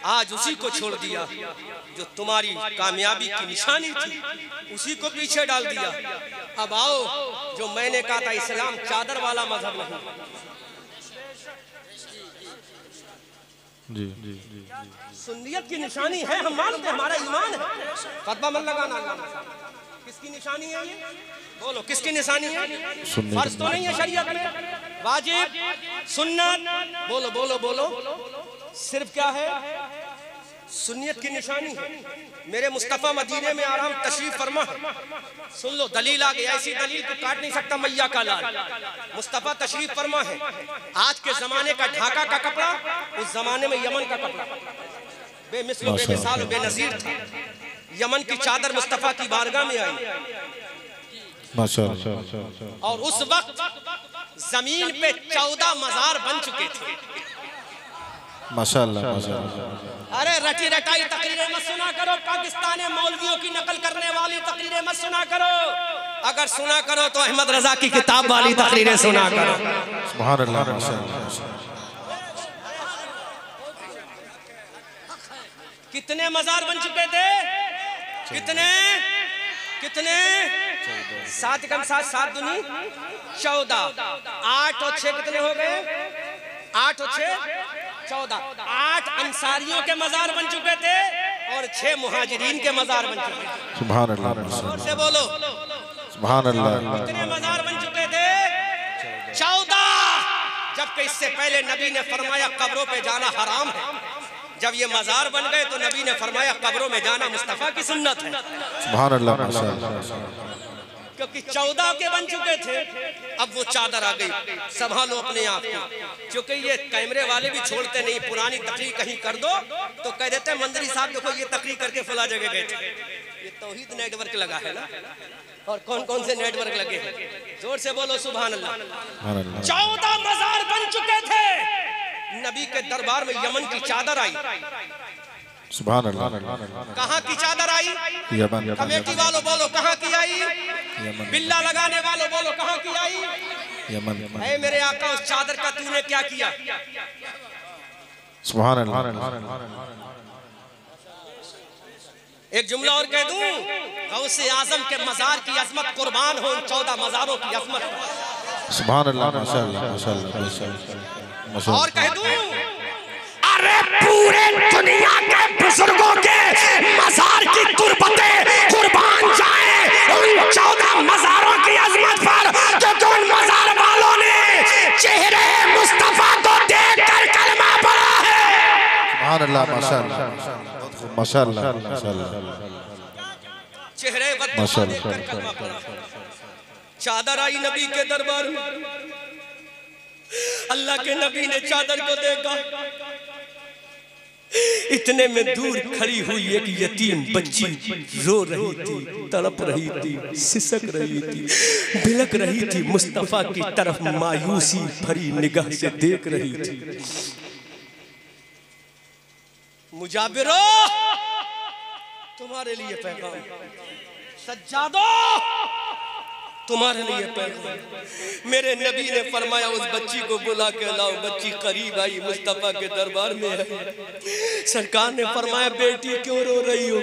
आज उसी को छोड़ दिया जो तुम्हारी कामयाबी की निशानी थी, उसी को पीछे डाल दिया। अब आओ, जो मैंने कहा था इस्लाम चादर वाला मजहब नहीं, जी जी जी, सुन्नियत की निशानी है। हम मानते हैं, हमारा ईमान है। फतवा मत लगाना। किसकी निशानी है ये? बोलो किसकी निशानी है? फर्ज तो नहीं है शरीयत में, वाजिब सुन्नत। बोलो बोलो बोलो, सिर्फ क्या है? सुन्नियत की निशानी है। मेरे मुस्तफ़ा मदीने में आराम तशरीफ फरमा है। सुन लो, दलील आ गई, ऐसी दलील को काट नहीं सकता मैया का लाल। मुस्तफ़ा तशरीफ फरमा है। आज के जमाने का ढाका का कपड़ा उस जमाने में यमन का कपड़ा बेमिसल बेमिसाल बेनजीर था। यमन की चादर मुस्तफ़ा की बारगाह में आई, माशाअल्लाह। और उस वक्त जमीन पे 14 मजार बन चुके थे। माशाअल्लाह, माशाअल्लाह। अरे रटी रटाई तकरीरें मत सुना करो, पाकिस्तानी मौलवियों की नकल करने वाली तकरीरें मत सुना करो। अगर सुना करो तो अहमद रजा की किताब वाली तकरीरें सुना करो। सुभान अल्लाह, माशाअल्लाह। कितने मजार बन चुके थे? कितने कितने? 7 कम 7 7 दूनी 14। 8 और 6 कितने हो गए? 8 और 6 14। 8 अंसारियों के मजार बन चुके थे और 6 मुहाजिरीन के मजार बन चुके थे। सुभान अल्लाह, और से बोलो सुभान अल्लाह। कितने मजार बन चुके थे? 14। जबकि इससे पहले नबी ने फरमाया कब्रों पे जाना हराम है। जब ये मजार बन गए तो नबी ने फरमाया कब्रों में जाना मुस्तफा की सुन्नत है। सुभान अल्लाह, माशाअल्लाह। क्योंकि 14 के बन चुके थे, अब वो चादर आ गई। संभालो अपने आप को, क्योंकि ये कैमरे वाले भी छोड़ते नहीं। पुरानी तकरीर कहीं कर दो तो कह देते हैं मंदरी साहब देखो ये तकरीर करके फला जगह गए थे। ये तौहीद नेटवर्क लगा है ना। और कौन कौन से नेटवर्क लगे हैं? जोर से बोलो सुभान अल्लाह। 14 मजार बन चुके थे। नबी के दरबार में यमन की चादर आई। सुभान अल्लाह। कहाँ की चादर आई? यमन। कमेटी वालों बोलो कहाँ की आई? बिल्ला लगाने वालों बोलो कहाँ की आई? यमन। ऐ मेरे आका उस चादर का तूने क्या किया? सुभान अल्लाह। एक जुमला और कह दूं, गौसे आजम के मजार की अजमत कुर्बान हो 14 मजारों की अजमत। सुभान अल्लाह। माशाअल्लाह माशाअल्लाह माशाअल्लाह। और कह दूं, अरे पूरे दुनिया के बुजुर्गों के मजार की तुरबतें कुर्बान जाए उन 14 मजारों की अजमत पर, क्योंकि उन मजार वालों ने चेहरे मुस्तफा को देखकर कलमा पढ़ा है। सुभान अल्लाह माशाअल्लाह माशाअल्लाह माशाअल्लाह। चेहरे माशाअल्लाह। चादर आई नबी के दरबार में। अल्लाह के नबी ने चादर को देखा। इतने में दूर खड़ी हुई एक यतीम बच्ची रो रही थी, तड़प रही थी, सिसक रही थी, बिलक रही थी, मुस्तफा की तरफ मायूसी भरी निगाह से देख रही थी। मुजाबिरो तुम्हारे लिए पैगाम, सज्जादो तुम्हारे लिए पैगाम। मेरे नबी ने फरमाया उस बच्ची को बुला के लाओ। बच्ची करीब आई, मुस्तफा के दरबार में है। सरकार ने फरमाया बेटी क्यों रो रही हो?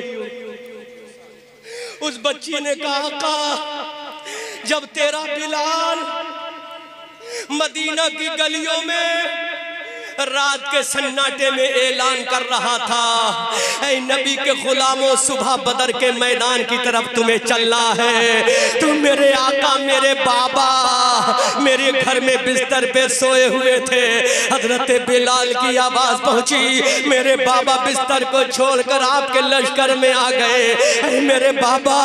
उस बच्ची ने कहा आका जब तेरा बिलाल मदीना की गलियों में रात के सन्नाटे में ऐलान कर रहा था, ऐ नबी के गुलामों सुबह बदर के मैदान की तरफ तुम्हें चलना है। तुम मेरे आका मेरे बाबा मेरे घर में बिस्तर पे सोए हुए थे। हजरत बिलाल की आवाज पहुंची, मेरे बाबा बिस्तर को छोड़कर आपके लश्कर में आ गए। ऐ मेरे बाबा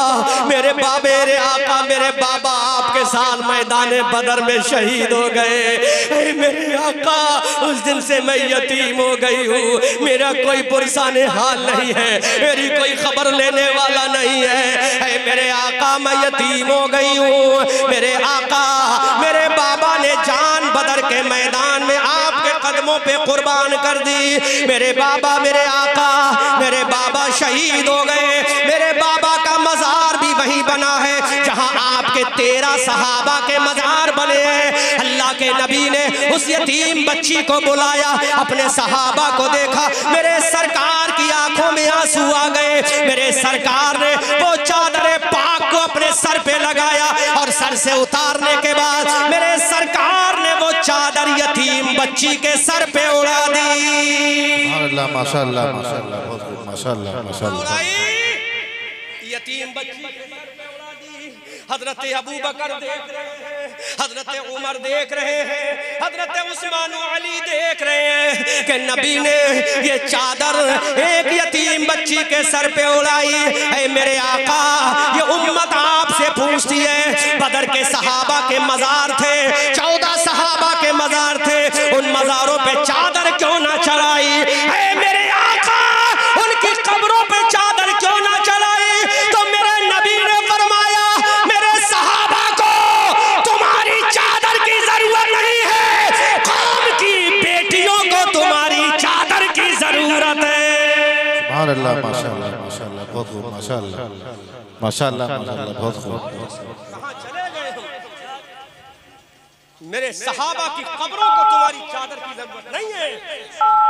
मेरे मेरे आका मेरे बाबा आपके साथ मैदान बदर में शहीद हो गए। ऐ मेरे आका उस दिन से मैं यतीम हो गई हूँ। मेरा कोई पुरसाने हाल नहीं है, मेरी कोई खबर लेने वाला नहीं है। ऐ मेरे आका मैं यतीम हो गई हूँ। मेरे आका मेरे बाबा ने जान बदर के मैदान में आपके कदमों पे कुर्बान कर दी। मेरे बाबा मेरे आका मेरे बाबा शहीद हो गए। मेरे बाबा का मजार भी वहीं बना है जहां आपके 13 सहाबा के मजार बने हैं। अल्लाह के नबी ने उस यतीम बच्ची को बुलाया, अपने सहाबा को देखा, मेरे सरकार की आंखों में आंसू आ गए। मेरे सरकार ने वो चादर पाक को अपने सर पे लगाया और सर से उतारने के बाद मेरे सरकार ने वो चादर यतीम बच्ची के सर पे उड़ा दी। माशाअल्लाह माशाअल्लाह बहुत खूब माशाअल्लाह माशाअल्लाह। यतीम बच्ची के सर पे उड़ा दी। हजरत अबू बकर देख रहे हैं, हजरत उमर देख रहे हैं, हजरत उस्मान अली देख रहे हैं कि नबी ने ये चादर एक यतीम बच्ची के सर पे उड़ाई। ऐ मेरे आका ये उम्मत आपसे पूछती है, बदर के सहाबा के मजार थे, 14 सहाबा के मजार थे, उन मजारों पे चादर क्यों ना चढ़ाई? ऐ मेरे आका उनकी कब्रों पे चादर क्यों ना चढ़ाई? तो मेरे नबी ने फरमाया मेरे सहाबा को तुम्हारी चादर की जरूरत नहीं है, कौम की बेटियों को तुम्हारी चादर की जरूरत है। सुभान अल्लाह माशाअल्लाह माशाअल्लाह बहुत खूब माशाअल्लाह माशाअल्लाह माशाअल्लाह बहुत खूब। कहां चले गए हो? मेरे सहाबा की कब्रों को तुम्हारी चादर की जरूरत नहीं है,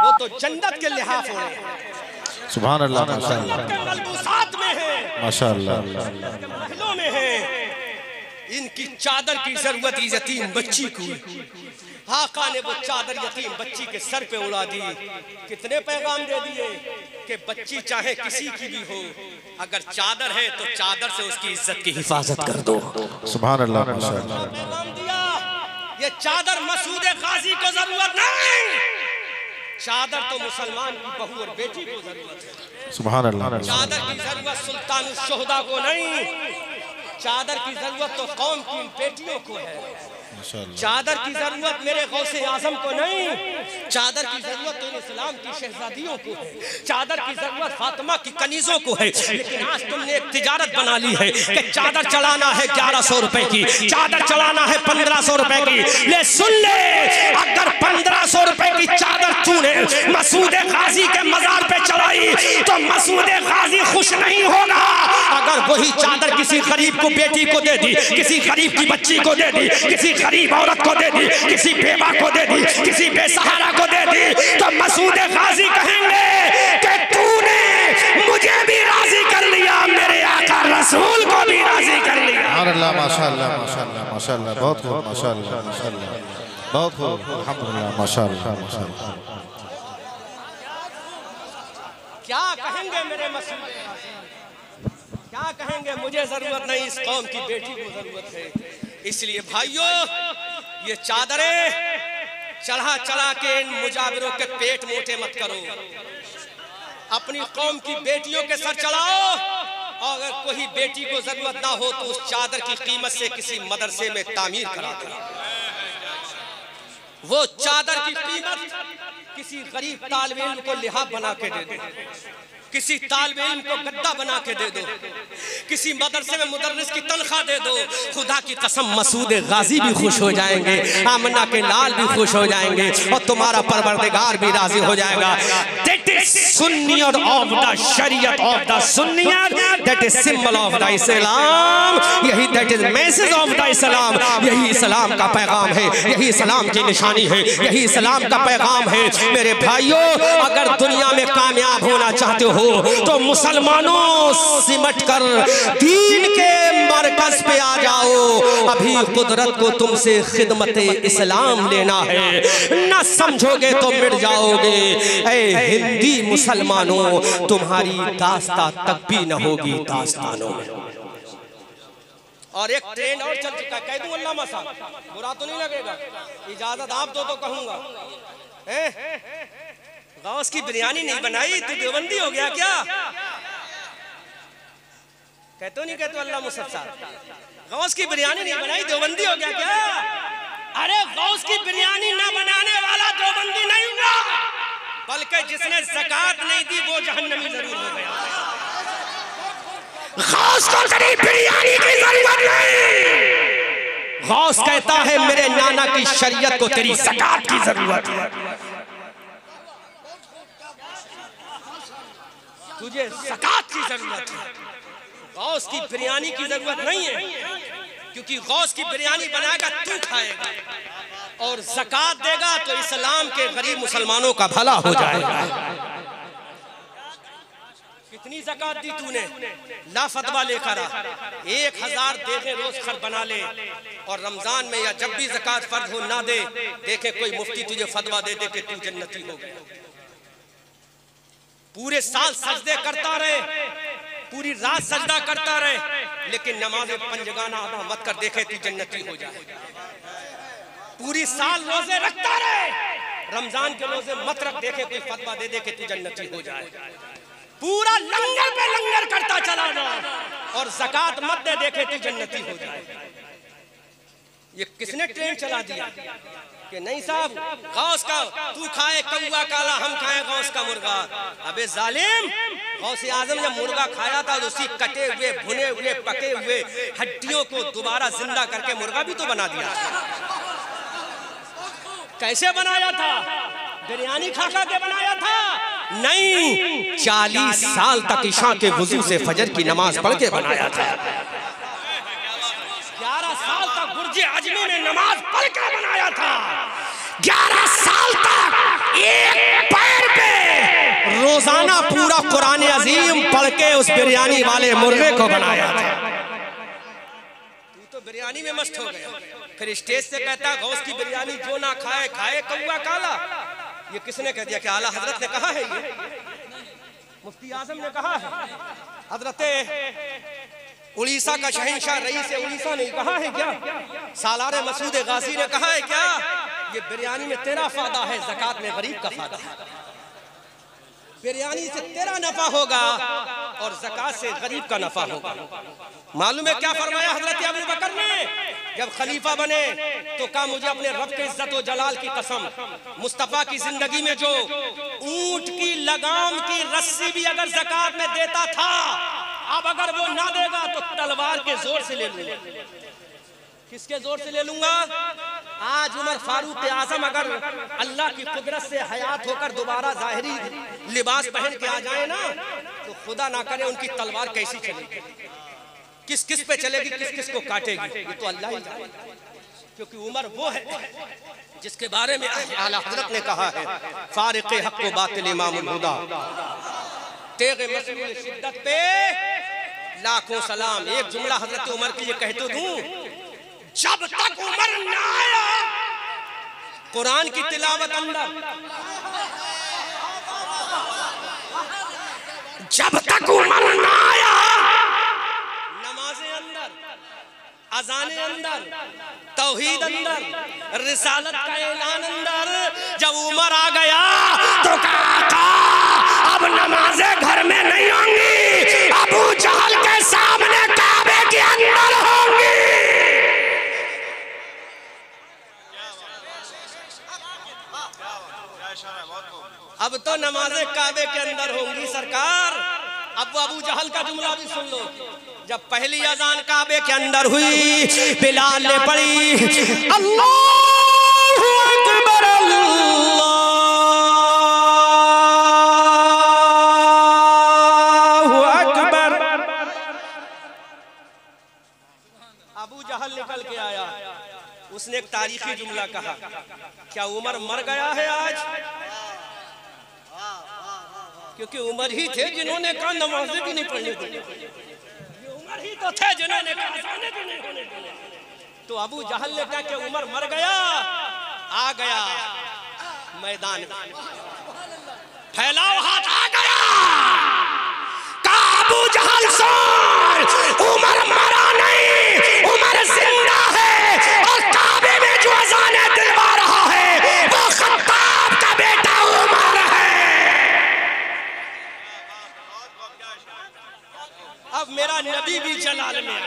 वो तो जन्नत के लिहाफ हो रहे हैं। सुभान अल्लाह माशाअल्लाह मलबूसात में है, माशाअल्लाह महलों में है। इनकी चादर की जरूरत यतीम बच्ची को। आका ने वो चादर यतीम बच्ची के सर पे उड़ा दी। कितने पैगाम दे दिए कि बच्ची चाहे किसी की भी हो, अगर चादर है तो चादर से उसकी इज्जत की हिफाजत कर दो। सुभान अल्लाह माशाअल्लाह। पैगाम दिया ये चादर मसूद गाजी को जरूरत नहीं, चादर तो मुसलमान की बहू और बेटी को जरूरत है। सुभान अल्लाह। चादर की जरूरत सुल्तान शोहदा को नहीं, चादर की जरूरत तो कौम की बेटियों को है। चादर की जरूरत मेरे गौसे आजम को नहीं, चादर की जरूरत तो इस्लाम की शहजादियों को है, चादर की जरूरत फातिमा की कनीजों को है। लेकिन आज तुमने एक तिजारत बना ली है कि चादर चलाना है 1100 रुपए की, चादर चलाना है 1500 रुपए की। ले सुन ले, अगर 1500 रुपए की चादर तूने मसूद गाजी के मजार पे चढ़ाई तो मसूद गाजी खुश नहीं होगा। अगर वही चादर किसी गरीब को, बेटी को दे दी, किसी गरीब की बच्ची को दे दी, किसी गरीब औरत को दे दी, किसी बेवा को दे दी, किसी बेसहारा को दे दी, तो मसूद गाजी कहेंगे कि तूने मुझे भी राजी कर लिया, मेरे आका रसूल को भी राजी कर लिया। अल्लाह माशाअल्लाह माशाअल्लाह माशाअल्लाह, बहुत खूब माशाअल्लाह माशाअल्लाह, बहुत खूब अल्हम्दुलिल्लाह माशाअल्लाह माशाअल्लाह। क्या कहेंगे मेरे मसूद गाजी, क्या कहेंगे? मुझे जरूरत नहीं, इस कौम की बेटी को जरूरत है। इसलिए भाइयों, ये चादरें चढ़ा चढ़ा के इन मुजाबिरों के पेट मोटे मत करो, अपनी कौम की बेटियों के सर चढ़ाओ। और अगर कोई बेटी को जरूरत ना हो तो उस चादर की कीमत से किसी मदरसे में तामीर करा दो। वो चादर की कीमत किसी गरीब तालिब इल्म को लिहाफ बना के दे दो, किसी तालिब इल्म को गद्दा बना के दे दो, किसी मदरसे में मुदर्रिस की तनख्वाह दे दो। खुदा की कसम मसूद गाजी भी खुश हो जाएंगे, आमना के लाल भी खुश हो जाएंगे और तुम्हारा परवरदिगार भी राजी हो जाएगा। That is सुन्नियत of the शरीयत of the सुन्नियत, that is symbol of the Islam, यही that is message of the Islam, यही इस्लाम का पैगाम है, यही इस्लाम की निशानी है, यही इस्लाम का पैगाम है। मेरे भाइयों, अगर दुनिया में कामयाब होना चाहते हो तो मुसलमानों सिमट कर दीन के मरकज पे आ जाओ। अभी कुदरत को तुमसे खिदमत इस्लाम लेना है, न समझोगे तो मिट जाओगे। ऐ हिंदी मुसलमानों, तुम्हारी दास्तां तक भी न होगी दास्तानों में। और एक ट्रेन और चल चुका है, कह दूं अल्लामा साहब, बुरा तो नहीं लगेगा? इजाजत आप दो तो कहूंगा। गौस की बिरयानी नहीं बनाई तो देवबंदी हो गया क्या? कहते नहीं कहते अल्लाह मुसफ़ साहब, गौस की बिरयानी नहीं बनाई देवबंदी हो गया क्या? अरे गौस की बिरयानी ना बनाने वाला देवबंदी नहीं हुआ, बल्कि जिसने ज़कात नहीं दी वो जहन्नमी जरूर हो गया। गौस को तेरी बिरयानी की जरूरत नहीं। गौस कहता है मेरे नाना की शरीयत को तेरी ज़कात की जरूरत है। तुझे ज़कात की जरूरत है, गौस की बिरयानी की जरूरत नहीं है, क्योंकि गौस की बिरयानी बनाएगा तू खाएगा और ज़कात देगा तो इस्लाम के गरीब मुसलमानों का भला हो जाएगा। कितनी ज़कात दी तूने? ला फतवा लेकर आ, 1000 देखे रोज खर बना ले, और रमजान में या जब भी ज़कात फर्ज हो ना दे, देखे कोई मुफ्ती तुझे फतवा दे दे कि तू जन्नती हो गया। पूरे साल सजदे करता रहे, पूरी रात सजदा करता रहे, लेकिन नमाज पंजगाना अदा मत कर, देखे तू जन्नती हो जाए। पूरी साल रोजे रखता रहे, रमजान के रोजे मत रख, देखे कोई फतवा दे दे कि तू जन्नती हो जाए। पूरा लंगर पे लंगर करता चला जा और ज़कात मत दे, देखे तू जन्नती हो जाए। ये किसने ट्रेन चला दिया कि नहीं साहब गौस का तू खाए कौवा काला, हम खाए गौस का मुर्गा? अबे जालिम, गौस आजम जब मुर्गा खाया था तो उसी कटे हुए भुने हुए पके हुए हड्डियों को दोबारा जिंदा करके मुर्गा भी तो बना दिया। कैसे बनाया था? बिरयानी खा खा के बनाया था? नहीं, 40 साल तक ईशा के वुजू से फजर की नमाज पढ़ के बनाया था। 11 साल तक गुर्जे आजमी में नमाज पढ़ के बनाया था। 11 साल तक एक पैर पे रोजाना पूरा कुरान अजीम पढ़ के उस बिरयानी वाले मुर्गे को बनाया था। तू तो बिरयानी में मस्त हो गया, फिर स्टेज से कहता गौस की बिरयानी जो ना खाए खाए कौवा काला। ये किसने कह दिया? कि आला हजरत ने कहा है? ये मुफ्ती आजम ने कहा है? हजरत उड़ीसा का शहंशाह रईस उड़ीसा ने कहा है क्या? सालार मसूद गाजी ने कहा है क्या? ये बिरयानी में तेरा फायदा है, ज़कात में गरीब का फायदा है। बिरयानी से तेरा नफा होगा और ज़कात से गरीब का नफा होगा। मालूम है क्या फरमाया हजरत अबू बकर ने? जब खलीफा बने तो कहा मुझे अपने रब के इज्जत व जलाल की कसम, मुस्तफा की जिंदगी में जो ऊंट की लगाम की रस्सी भी अगर ज़कात में देता था, अब अगर वो ना देगा तो तलवार के जोर से ले लूंगा। किसके जोर से ले लूंगा? आज उमर फारूक आजम अगर अल्लाह की कुदरत से हयात होकर दोबारा जाहिरी लिबास पहन के आ जाए ना, तो खुदा ना करे उनकी तलवार कैसी चलेगी, किस किस पे चलेगी, किस किस को काटेगी, ये तो अल्लाह ही जाने। क्योंकि उमर वो है जिसके बारे में आला हजरत ने कहा है, फारिक़ हक़ व बातिल इमामुल हुदा, तेग़ मसलूल शिद्दत पे लाखों सलाम। एक जुमला हजरत उमर की ये कह तो दूं, जब तक उमर ना आया कुरान की तिलावत अंदर, जब तक उमर ना आया नमाज़ें अंदर, अज़ाने अंदर, तौहीद अंदर, रिसालत का ऐलान अंदर। जब उमर आ गया तो कहा अब नमाज़ें घर में नहीं होंगी, अबू जहल के सामने काबे के अंदर होंगी। अब तो नमाज़ें काबे के अंदर होंगी सरकार। अब वो अबू जहल का जुमला भी सुन लो। जब पहली अजान काबे के अंदर हुई, बिलाल ने पढ़ी अल्लाहु अकबर अल्लाहु अकबर। अबू जहल निकल के आया, उसने एक तारीखी जुमला कहा, क्या उमर मर गया है आज? क्योंकि उमर ही थे जिन्होंने कहा नमाज़ें भी नहीं पढ़ने दी, उमर ही तो थे जिन्होंने कहा अज़ानें भी नहीं होने दी। तो अबू जहल ने कहा कि उमर मर गया, आ गया मैदान में, फैलाओ हाथ, आ गया। कहा अबू जहल सुन, उमर मरा नहीं, उमर जिंदा है और काबे में जो अज़ानें दिलवा रहा है वो खत्ताब का बेटा उमर है। अब मेरा नबी भी जलाल में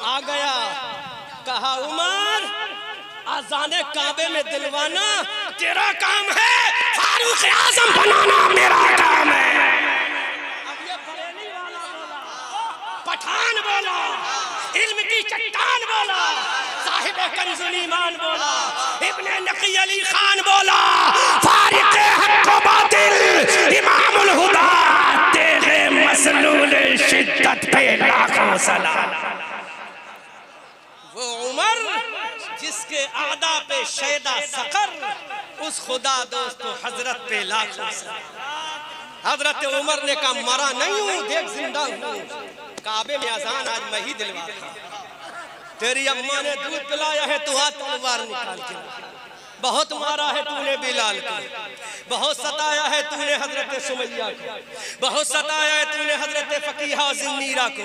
आ गया। कहा उमर अज़ाने काबे में दिलवाना तेरा काम है, फारूक आज़म बनाना मेरा काम है। अब ये बरेली वाला बोला, पठान बोला, इल्म की चट्टान बोला, साहिब कंजुल ईमान बोला, इब्ने नकी अली खान बोला, फारिक़ हक़ व बातिल इमामुल हुदा, तेग़े मसलूल शिद्दत पे लाखों सलाम। वो उमर जिसके आदा पे शैदा सकर, उस खुदा दोस्त को हजरत पे लाखों सलाम। हजरत उमर ने कहा मरा नहीं हूँ, देख जिंदा हूँ, काबे में अज़ान आज मैं ही दिलवा था। तेरी अम्मा ने दूध पिलाया है, तू हाथ तलवार निकाल के, बहुत मारा है तूने बिलाल को, बहुत सताया है तूने हजरत सुमैया को, बहुत सताया है तूने हजरत फकीहा और ज़िन्नीरा को,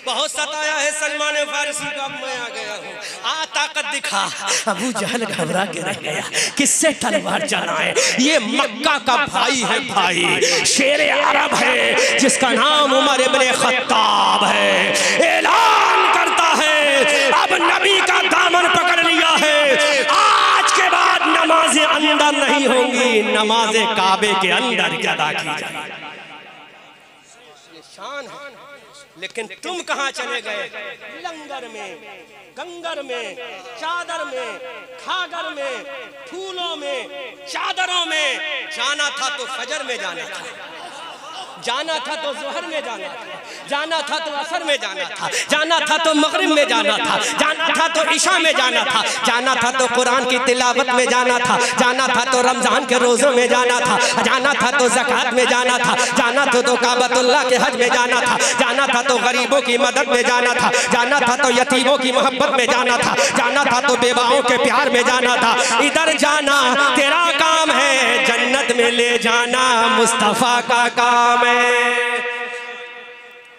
बहुत सताया है सलमान फारसी को। अब मैं आ गया हूँ, आ ताकत दिखा। अबू जहल घबरा के रह गया, किससे तलवार चलाए? ये मक्का का भाई है, भाई शेर अरब है जिसका नाम उमर इब्ने खत्ताब है। ऐलान करता है अब नबी का दामन पकड़ लिया है, आज के बाद नमाज़ें अंदर नहीं होंगी, नमाज़ें काबे के अंदर अदा की जाएगी। ये शान है। लेकिन तुम कहाँ चले गए? लंगर में, गंगर में, चादर में, खागर में, फूलों में, चादरों में। जाना था तो फजर में जाना था, जाना था तो जोहर में जाना था, जाना था तो असर में जाना था, जाना था तो मगरिब में जाना था, जाना था तो इशा में जाना था, जाना था तो कुरान की तिलावत में जाना था, जाना था तो रमजान के रोज़ों में जाना था, जाना था तो ज़कात में जाना था, जाना था तो काबतुल्लाह के हज में जाना था, जाना था तो गरीबों की मदद में जाना था, जाना था तो यतीमों की मोहब्बत में जाना था, जाना था तो बेवाओं के प्यार में जाना था। इधर जाना तेरा काम है, जन्नत में ले जाना मुस्तफ़ा का काम है।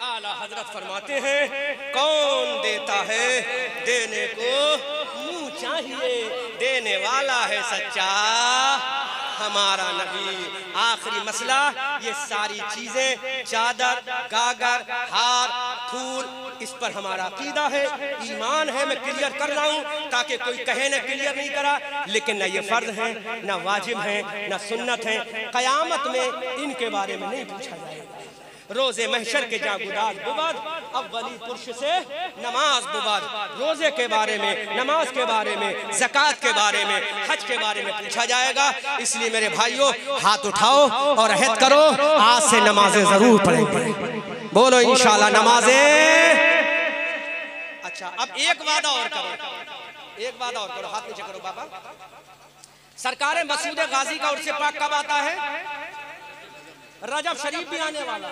आला हजरत फरमाते हैं कौन देता है देने को मुंह चाहिए, देने वाला है सच्चा हमारा नबी। आखिरी मसला, ये सारी चीजें चादर, गागर, हार, फूल, इस पर हमारा अकीदा है, ईमान है। मैं क्लियर कर रहा हूँ ताकि कोई कहे ना क्लियर नहीं करा, लेकिन न ये फर्ज है, न वाजिब है, न सुन्नत है। कयामत में इनके बारे में नहीं पूछा जाएगा। रोजे महशर के जहाँ गुदाज बुबाद, अव्वली पुरुष से नमाज बुबाद। रोजे के बारे में, नमाज के बारे में, ज़कात के बारे में, हज के बारे में पूछा जाएगा। इसलिए मेरे भाइयों, हाथ उठाओ और अहद करो, आज से नमाजें जरूर पढ़ेंगे। बोलो इंशाल्लाह नमाजें। अच्छा, अब एक वादा और करो, एक वादा और करो। हाथ नीचे करो बाबा। सरकार मसूद गाजी का उर्स पाक कब आता है? रजब शरीफ भी आने वाला।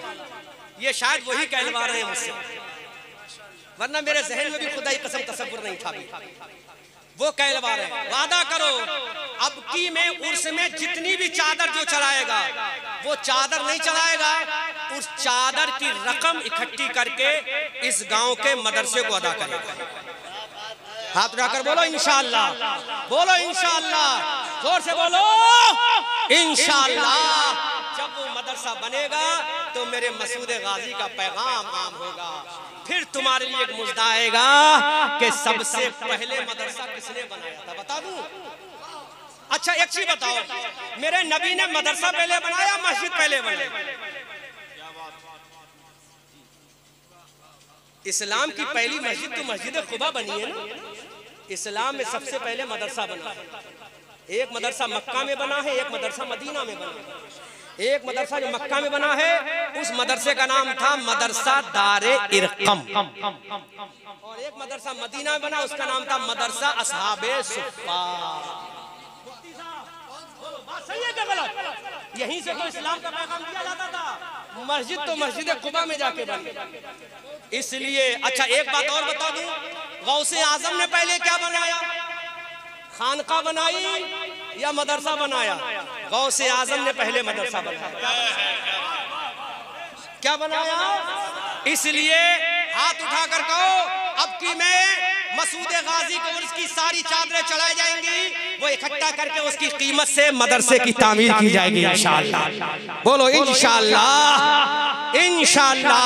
ये शायद वही कहलवा रहे हैं मुझसे, वरना मेरे जहन में भी खुदा की कसम तसव्वुर नहीं था। वो कहलवा रहे हैं, वादा करो अब की मैं उर्स में जितनी भी चादर जो चलाएगा, वो चादर नहीं चलाएगा, उस चादर की रकम इकट्ठी करके इस गांव के मदरसे को अदा करेगा। हाथ उठाकर बोलो इंशाअल्लाह, बोलो इंशाअल्लाह, जोर से बोलो इंशाअल्लाह। जब वो मदरसा बनेगा तो मेरे मसूद गाजी का पैगाम आम होगा। फिर तुम्हारे लिए एक मुद्दा आएगा कि सबसे पहले मदरसा किसने बनाया था, बता दूं? अच्छा एक चीज बताओ, मेरे नबी ने मदरसा पहले बनाया, मस्जिद पहले बनाई? इस्लाम की पहली मस्जिद तो मस्जिद खुबा बनी है ना। इस्लाम में सबसे पहले मदरसा बना है। एक मदरसा मक्का में बना है, एक मदरसा मदीना में बना है। एक मदरसा जो मक्का में बना है, उस मदरसे का नाम था मदरसा दारे इरकम, और एक मदरसा मदीना में बना, उसका नाम था मदरसा असहाबे सुफ्फा। सही है क्या गलत? यहीं से तो इस्लाम का पैगाम दिया जाता था। मस्जिद तो मस्जिद कुबा में जाके बनी। इसलिए अच्छा एक बात और बता दूं, गौसे आजम ने पहले क्या बनाया? खानका बनाई या मदरसा बनाया? गौसे आजम ने पहले मदरसा बनाया। क्या बनाया? इसलिए हाथ उठाकर कहो, अब की मैं मसूद गाजी को उसकी सारी चादरें चलाई जाएंगी, वो इकट्ठा करके उसकी कीमत से मदरसे की तामीर की जाएगी इंशाअल्लाह। बोलो इंशाअल्लाह, इंशाअल्लाह।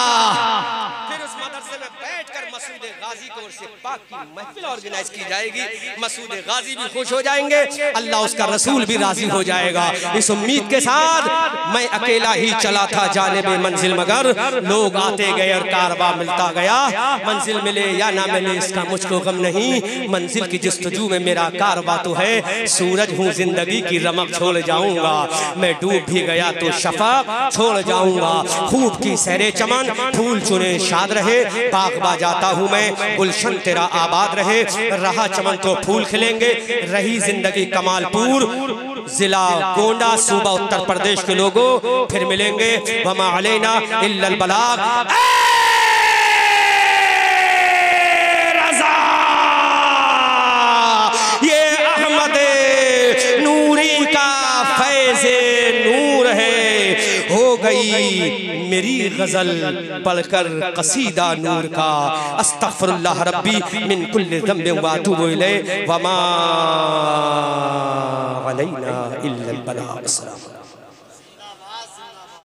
फिर उस मदरसे में बैठकर मसूद गाजी को उर्स पाक की महफिल ऑर्गेनाइज की जाएगी। मसूद गाजी भी खुश हो जाएंगे, अल्लाह उसका रसूल भी राजी हो जाएगा। इस उम्मीद के साथ मैं अकेला ही चला था जानिबे मंजिल, मगर लोग आते गए और कारवा मिलता गया। मंजिल मिले या ना मिले इसका मुझको गम नहीं, मंजिल की जस्तजू में मेरा कारवा तो है। सूरज हूँ जिंदगी की रमक छोड़ जाऊंगा, मैं डूब भी गया तो शफा छोड़ जाऊंगा। खूब की सहरे चमन, फूल चुने शाद रहे, बाग बा जाता हूँ मैं, गुलशन तेरा आबाद रहे। रहा चमन तो फूल खिलेंगे, रही जिंदगी कमालपुर, जिला गोंडा, सूबा उत्तर प्रदेश के लोगों। फिर मिलेंगे, वमा अलैना इल्लल बलाग। ये अहमद नूरी का फैज़े नूर है, हो गई मेरी गजल पढ़कर कसीदा नूर का। अस्तगफिरुल्लाह रब्बी मिन कुल्लि ज़ंबिन व अतूबु इलैहि, वमा अलैना इल्लल बलाग।